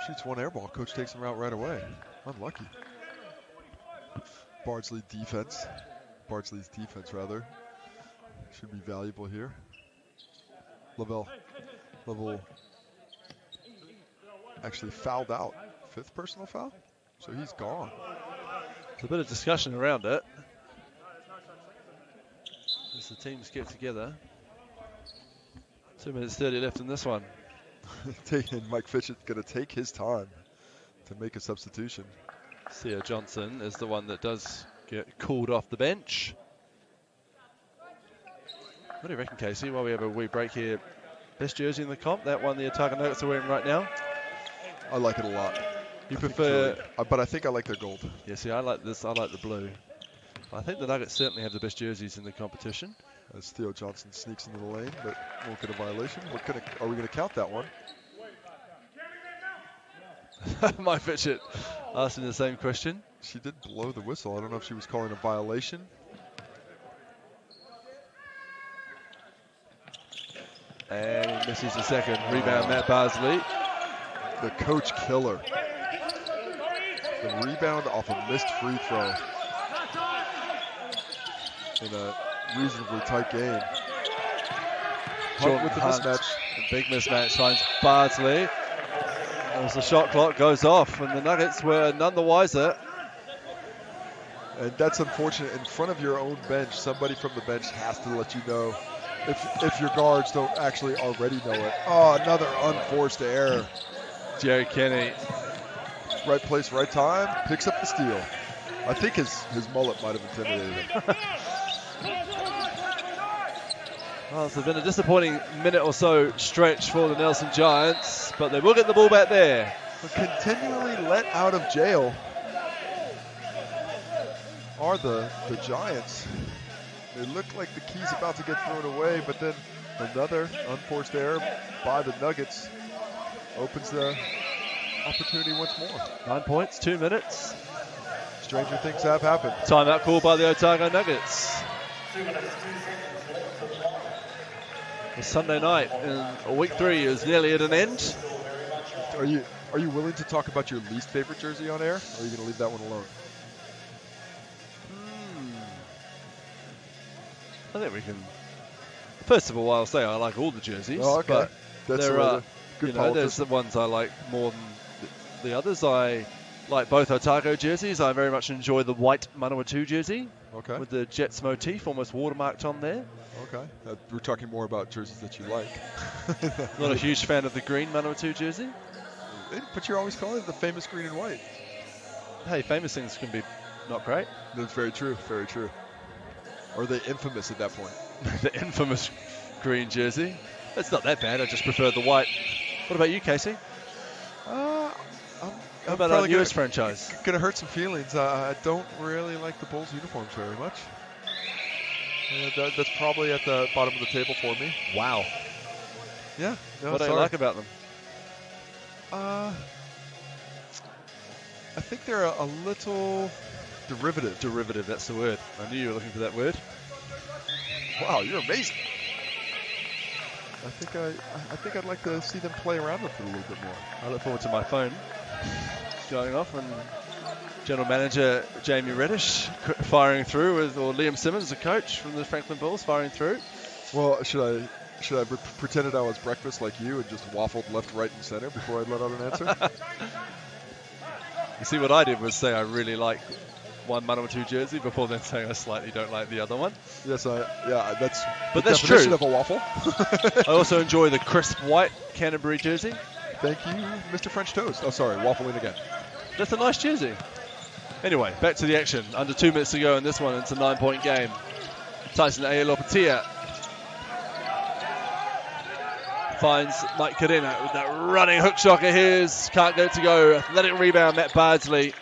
Shoots 1 air ball. Coach takes him out right away. Unlucky. Bardsley's defense, rather, should be valuable here. Lavelle actually fouled out. 5th personal foul? So he's gone. There's a bit of discussion around it as the teams get together. 2 minutes 30 left in this one. Mike Fitchett's going to take his time to make a substitution. Sia Johnson is the one that does get called off the bench. What do you reckon, Casey, while we have a wee break here? Best jersey in the comp, that one the Otago Nuggets are wearing right now? I like it a lot. You prefer... but I think I like their gold. Yeah, see, I like this. I like the blue. I think the Nuggets certainly have the best jerseys in the competition. As Theo Johnson sneaks into the lane, but won't get a violation. Are we going to count that one? Mike Fitchett asking the same question. She did blow the whistle. I don't know if she was calling a violation. And he misses the second. Rebound, Matt Basley. The coach killer. The rebound off a missed free throw. In a reasonably tight game. Hunt with the mismatch. A big mismatch finds Basley. As the shot clock goes off, and the Nuggets were none the wiser. And that's unfortunate. In front of your own bench, somebody from the bench has to let you know if your guards don't actually already know it. Oh, another unforced error. Jerry Kenny. Right place, right time, picks up the steal. I think his mullet might have intimidated him. Well, it's been a disappointing minute or so stretch for the Nelson Giants, but they will get the ball back there. But continually let out of jail are the Giants. They look like the key's about to get thrown away, but then another unforced error by the Nuggets opens the opportunity once more. 9 points, 2 minutes. Stranger things have happened. Timeout call by the Otago Nuggets. The Sunday night in week 3 is nearly at an end. Are you willing to talk about your least favorite jersey on air, or are you going to leave that one alone? I think we can. First of all, I'll say I like all the jerseys. Oh, okay. But there are, there's the ones I like more than the others. I like both Otago jerseys. I very much enjoy the white Manawatu jersey. Okay. With the Jets motif almost watermarked on there. Okay. We're talking more about jerseys that you like. Not a huge fan of the green Manawatu jersey. But you're always calling it the famous green and white. Hey, famous things can be not great. That's very true. Very true. Or are they infamous at that point? The infamous green jersey. It's not that bad. I just prefer the white. What about you, Casey? How about our newest franchise? Going to hurt some feelings. I don't really like the Bulls uniforms very much. That's probably at the bottom of the table for me. Wow. Yeah. No, what do you like about them? I think they're a little Derivative. Derivative, that's the word. I knew you were looking for that word. Wow, you're amazing. I think I'd like to see them play around with it a little bit more. I look forward to my phone going off and General Manager Jamie Reddish firing through or Liam Simmons, the coach from the Franklin Bulls, firing through. Well, should I pretended I was breakfast like you and just waffled left, right, and center before I let out an answer? You see, what I did was say I really like one Manawatu jersey before then saying I slightly don't like the other one. Yes, that's but the that's definition true. of a waffle. I also enjoy the crisp white Canterbury jersey. Thank you, Mr. French Toast. Oh, sorry, waffling again. That's a nice jersey. Anyway, back to the action. Under 2 minutes to go in this one. It's a 9-point game. Tyson Ayalopatia finds Mike Kadena with that running hook shot of his. Can't get it to go. Athletic rebound, Matt Bardsley.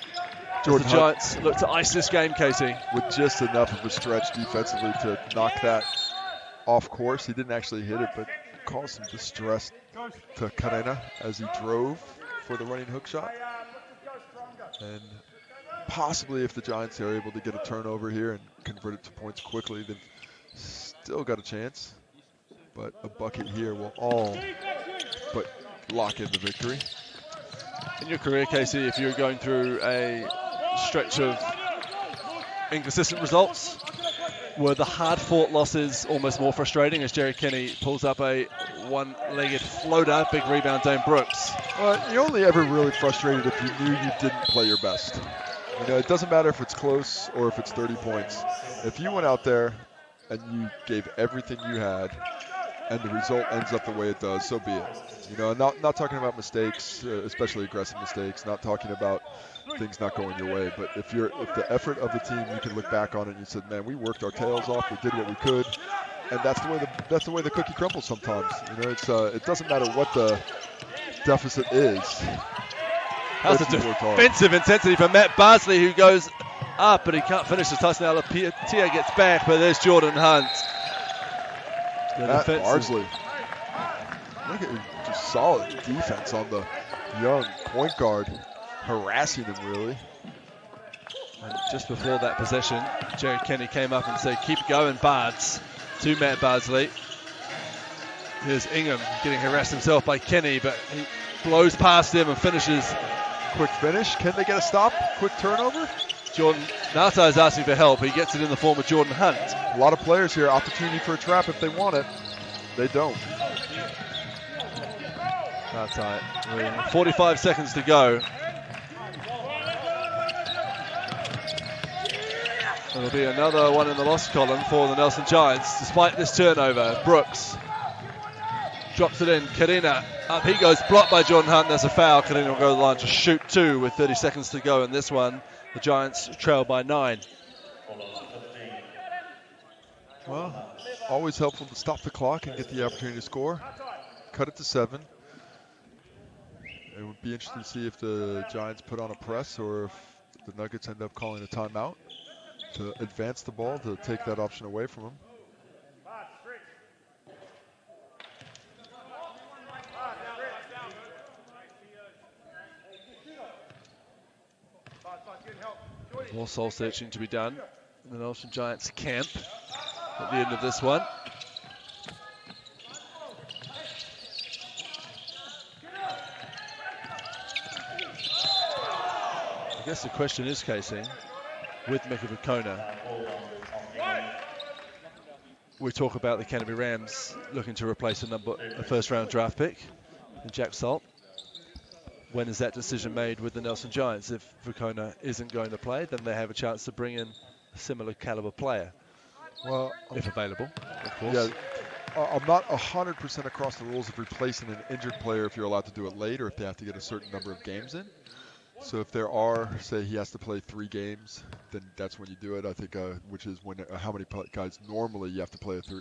The Giants look to ice this game, Casey. With just enough of a stretch defensively to knock that off course. He didn't actually hit it, but caused some distress to Kadena as he drove for the running hook shot. And possibly if the Giants are able to get a turnover here and convert it to points quickly, they've still got a chance. But a bucket here will all but lock in the victory. In your career, Casey, if you're going through a stretch of inconsistent results, were the hard-fought losses almost more frustrating as Jerry Kenny pulls up a one-legged floater, big rebound, Dane Brooks? You're only ever really frustrated if you knew you didn't play your best. You know, it doesn't matter if it's close or if it's 30 points. If you went out there and you gave everything you had, and the result ends up the way it does, so be it. You know, not talking about mistakes, especially aggressive mistakes, not talking about things not going your way, but if the effort of the team, you can look back on it and you said, man, we worked our tails off, we did what we could, and that's the way the cookie crumbles sometimes. You know, it doesn't matter what the deficit is. How's the defensive intensity for Matt Bardsley, who goes up, but he can't finish as Tyson Alapiatia gets back, but there's Jordan Hunt. Matt Bardsley. Look at just solid defense on the young point guard, harassing him really. And just before that possession, Jerry Kenny came up and said, keep going, Bards, to Matt Bardsley. Here's Ingham getting harassed himself by Kenny, but he blows past him and finishes. Quick finish. Can they get a stop? Quick turnover? Jordan Nata is asking for help. He gets it in the form of Jordan Hunt. A lot of players here. Opportunity for a trap if they want it. They don't. That's right. 45 seconds to go. There'll be another one in the loss column for the Nelson Giants. Despite this turnover, Brooks drops it in. Kadena up he goes, blocked by Jordan Hunt. There's a foul. Kadena will go to the line to shoot two with 30 seconds to go in this one. The Giants trail by 9. Well, always helpful to stop the clock and get the opportunity to score. Cut it to 7. It would be interesting to see if the Giants put on a press or if the Nuggets end up calling a timeout to advance the ball, to take that option away from them. More soul searching to be done in the Nelson Giants camp at the end of this one. I guess the question is, Casey, with Mika Vakona, we talk about the Canterbury Rams looking to replace a first-round draft pick in Jack Salt. When is that decision made with the Nelson Giants? If Vakona isn't going to play, then they have a chance to bring in a similar caliber player. Well, if available, of course. Yeah, I'm not 100% across the rules of replacing an injured player if you're allowed to do it late or if they have to get a certain number of games in. So if there are, say he has to play 3 games, then that's when you do it. I think, which is when how many guys normally you have to play to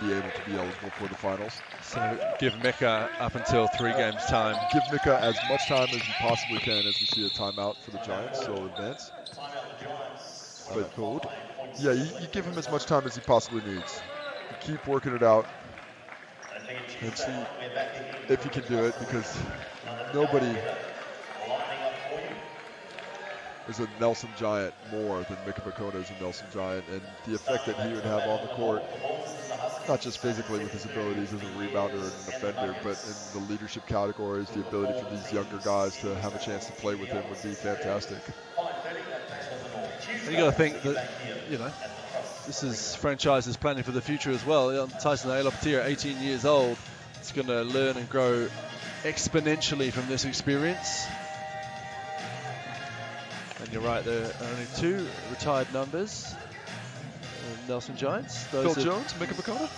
be able to be eligible for the finals. So give Mika up until 3 games time. Give Mika as much time as you possibly can as we see a timeout for the Giants, so advance. But cold. Yeah, you give him as much time as he possibly needs. You keep working it out and see if you can do it, because nobody is a Nelson Giant more than Mika Vakona is a Nelson Giant, and the effect that he would have on the court, not just physically with his abilities as a rebounder and an defender, but in the leadership categories, the ability for these younger guys to have a chance to play with him would be fantastic. And you got to think that, you know, this is franchises planning for the future as well. Tyson Aelopatia, 18 years old, is going to learn and grow exponentially from this experience. And you're right, there are only 2 retired numbers. Nelson Giants. Phil Jones, Mika Vakona?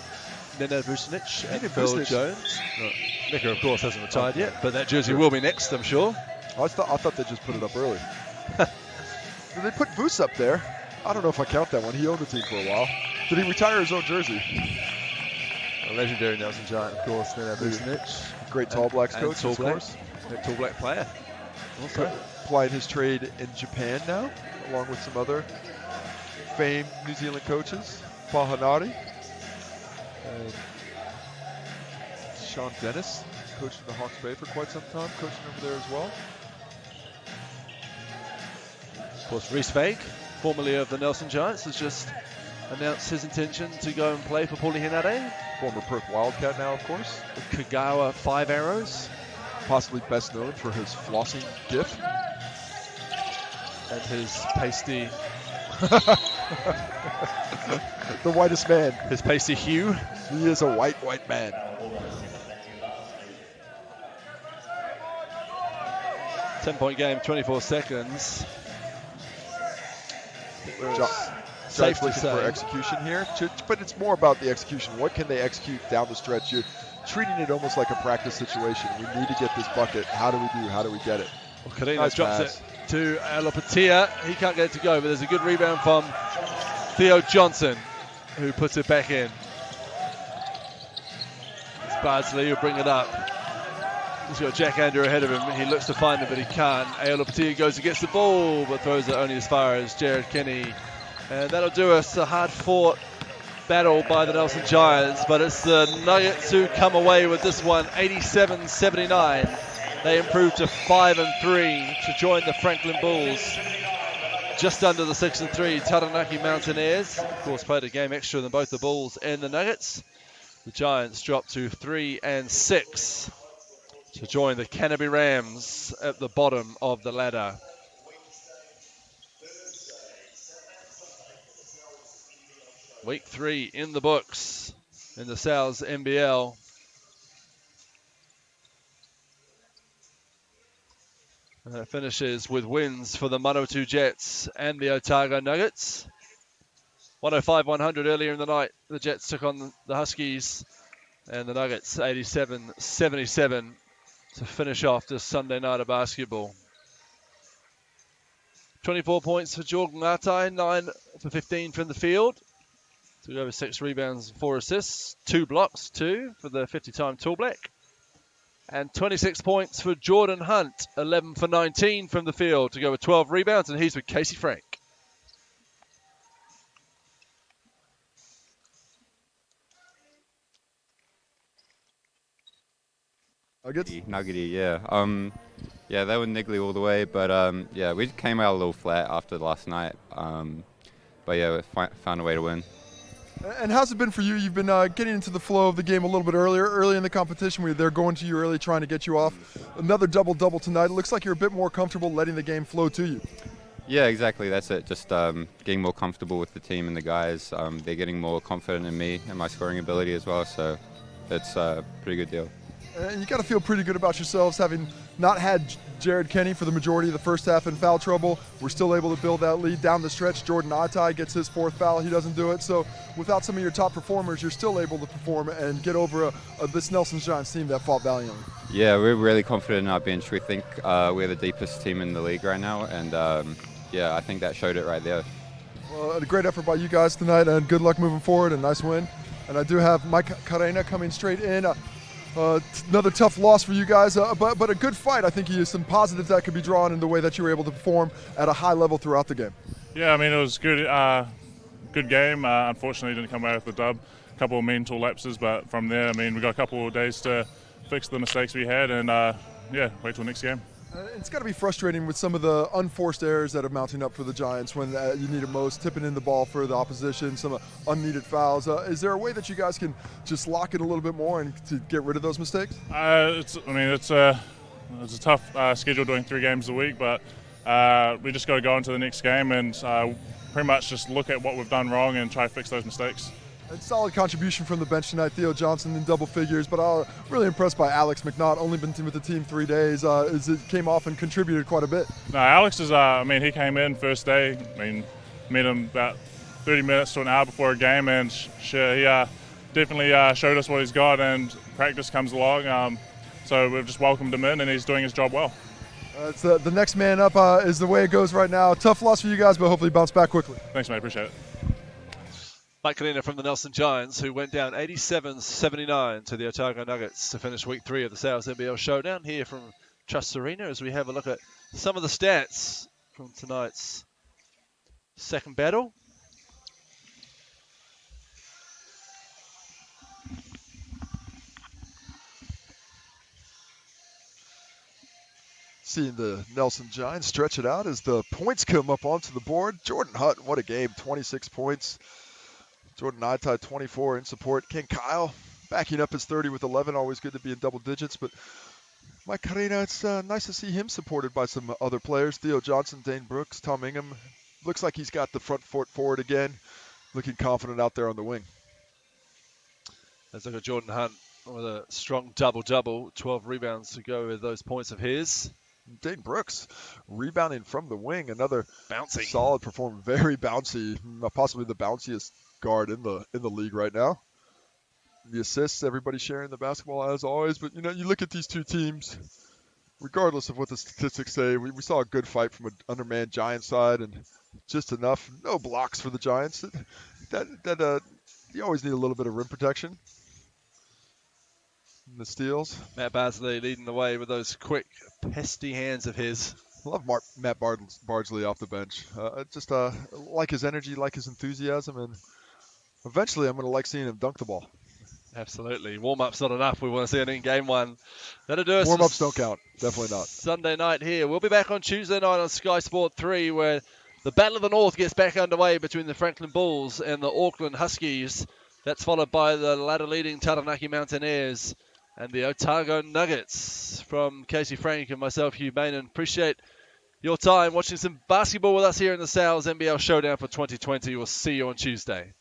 Nenad Vucinic and Phil Jones. No, Mika, of course, hasn't retired yet, but that jersey will be next, I'm sure. I thought they just put it up early. They put Vuce up there. I don't know if I count that one. He owned the team for a while. Did he retire his own jersey? A legendary Nelson Giant, of course, Nenad Vucinic. Great Tall Blacks coach, of course. Tall Black player. Also. Playing his trade in Japan now, along with some other famed New Zealand coaches. Paul Hanari. Sean Dennis, coached in the Hawke's Bay for quite some time, coaching over there as well. Of course, Reece Fake, formerly of the Nelson Giants, has just announced his intention to go and play for Pauli Henare. Former Perth Wildcat now, of course. The Kagawa 5 Arrows. Possibly best known for his flossing gift. And his pasty... the whitest man. His pasty hue. He is a white man. Ten-point game, 24 seconds. Safe looking for execution here, but it's more about the execution. What can they execute down the stretch? You're treating it almost like a practice situation. We need to get this bucket. How do we do? How do we get it? Well, Carino drops it to Aelopatia. He can't get it to go, but there's a good rebound from Theo Johnson, who puts it back in. It's Bardsley who'll bring it up. He's got Jack Andrew ahead of him. He looks to find it, but he can't. Aelopatia goes and gets the ball, but throws it only as far as Jared Kenny. And that'll do us. A hard-fought battle by the Nelson Giants, but it's the Nuggets who come away with this one, 87-79. They improve to 5-3 to join the Franklin Bulls. Just under the 6-3 Taranaki Mountaineers. Of course, played a game extra than both the Bulls and the Nuggets. The Giants drop to 3-6 to join the Canterbury Rams at the bottom of the ladder. Week 3 in the books in the Sal's NBL. And it finishes with wins for the Manawatu Jets and the Otago Nuggets. 105-100 earlier in the night. The Jets took on the Huskies, and the Nuggets 87-77 to finish off this Sunday night of basketball. 24 points for Jordan Ngatai, 9 for 15 from the field. Took over 6 rebounds and 4 assists, 2 blocks too for the 50-time Tall Black. And 26 points for Jordan Hunt, 11 for 19 from the field to go with 12 rebounds, and he's with Casey Frank. Nuggety, yeah. Yeah, they were niggly all the way, but yeah, we came out a little flat after last night. But yeah, we found a way to win. And how's it been for you? You've been getting into the flow of the game a little bit early in the competition. They're going to you early, trying to get you off. Another double-double tonight. It looks like you're a bit more comfortable letting the game flow to you. Yeah, exactly. That's it. Just getting more comfortable with the team and the guys. They're getting more confident in me and my scoring ability as well, so it's a pretty good deal. And you got to feel pretty good about yourselves, having not had Jared Kenny for the majority of the first half in foul trouble. We're still able to build that lead down the stretch. Jordan Ngatai gets his 4th foul. He doesn't do it. So without some of your top performers, you're still able to perform and get over this Nelson Giants team that fought valiantly. Yeah, we're really confident in our bench. We think we're the deepest team in the league right now. And yeah, I think that showed it right there. Well, a great effort by you guys tonight, and good luck moving forward, and nice win. And I do have Mike Carena coming straight in. Another tough loss for you guys, but a good fight. I think you have some positives that could be drawn in the way that you were able to perform at a high level throughout the game. Yeah, I mean, it was good. Good game. Unfortunately, didn't come away with the dub. A couple of mental lapses, but from there, I mean, we got a couple of days to fix the mistakes we had, and yeah, wait till next game. It's got to be frustrating with some of the unforced errors that are mounting up for the Giants when you need it most, tipping in the ball for the opposition, some unneeded fouls. Is there a way that you guys can just lock it a little bit more and to get rid of those mistakes? It's a tough schedule doing 3 games a week, but we just got to go into the next game and pretty much just look at what we've done wrong and try to fix those mistakes. A solid contribution from the bench tonight. Theo Johnson in double figures, but I'm really impressed by Alex McNaught. Only been with the team 3 days. Came off and contributed quite a bit. No, Alex is, he came in first day. Met him about 30 minutes to an hour before a game, and he definitely showed us what he's got, and practice comes along. So we've just welcomed him in, and he's doing his job well. It's the next man up is the way it goes right now. Tough loss for you guys, but hopefully bounce back quickly. Thanks, mate. Appreciate it. Mike Kalina from the Nelson Giants, who went down 87-79 to the Otago Nuggets to finish week 3 of the Sales NBL Showdown here from Trust Arena as we have a look at some of the stats from tonight's second battle. Seeing the Nelson Giants stretch it out as the points come up onto the board. Jordan Hutton, what a game, 26 points. Jordan Itai, 24 in support. Ken Kyle backing up his 30 with 11. Always good to be in double digits. But Mike Carrera, it's nice to see him supported by some other players. Theo Johnson, Dane Brooks, Tom Ingham. Looks like he's got the front foot forward again. Looking confident out there on the wing. Let's look at Jordan Hunt with a strong double-double. 12 rebounds to go with those points of his. Dane Brooks rebounding from the wing. Another bouncy, solid performance. Very bouncy. Possibly the bounciest guard in the league right now. The assists, everybody sharing the basketball as always. But you look at these two teams, regardless of what the statistics say, we saw a good fight from an undermanned Giant side and just enough. No blocks for the Giants. That you always need a little bit of rim protection. And the steals. Matt Bardsley leading the way with those quick, pesty hands of his. I love Matt Bardsley off the bench. Just like his energy, like his enthusiasm, and eventually I'm going to like seeing him dunk the ball. Absolutely. Warm-up's not enough. We want to see it in game 1. That'll do us. Warm-ups don't count. Definitely not. Sunday night here. We'll be back on Tuesday night on Sky Sport 3 where the Battle of the North gets back underway between the Franklin Bulls and the Auckland Huskies. That's followed by the ladder-leading Taranaki Mountaineers and the Otago Nuggets. From Casey Frank and myself, Hugh Bainan. Appreciate your time watching some basketball with us here in the Sales NBL Showdown for 2020. We'll see you on Tuesday.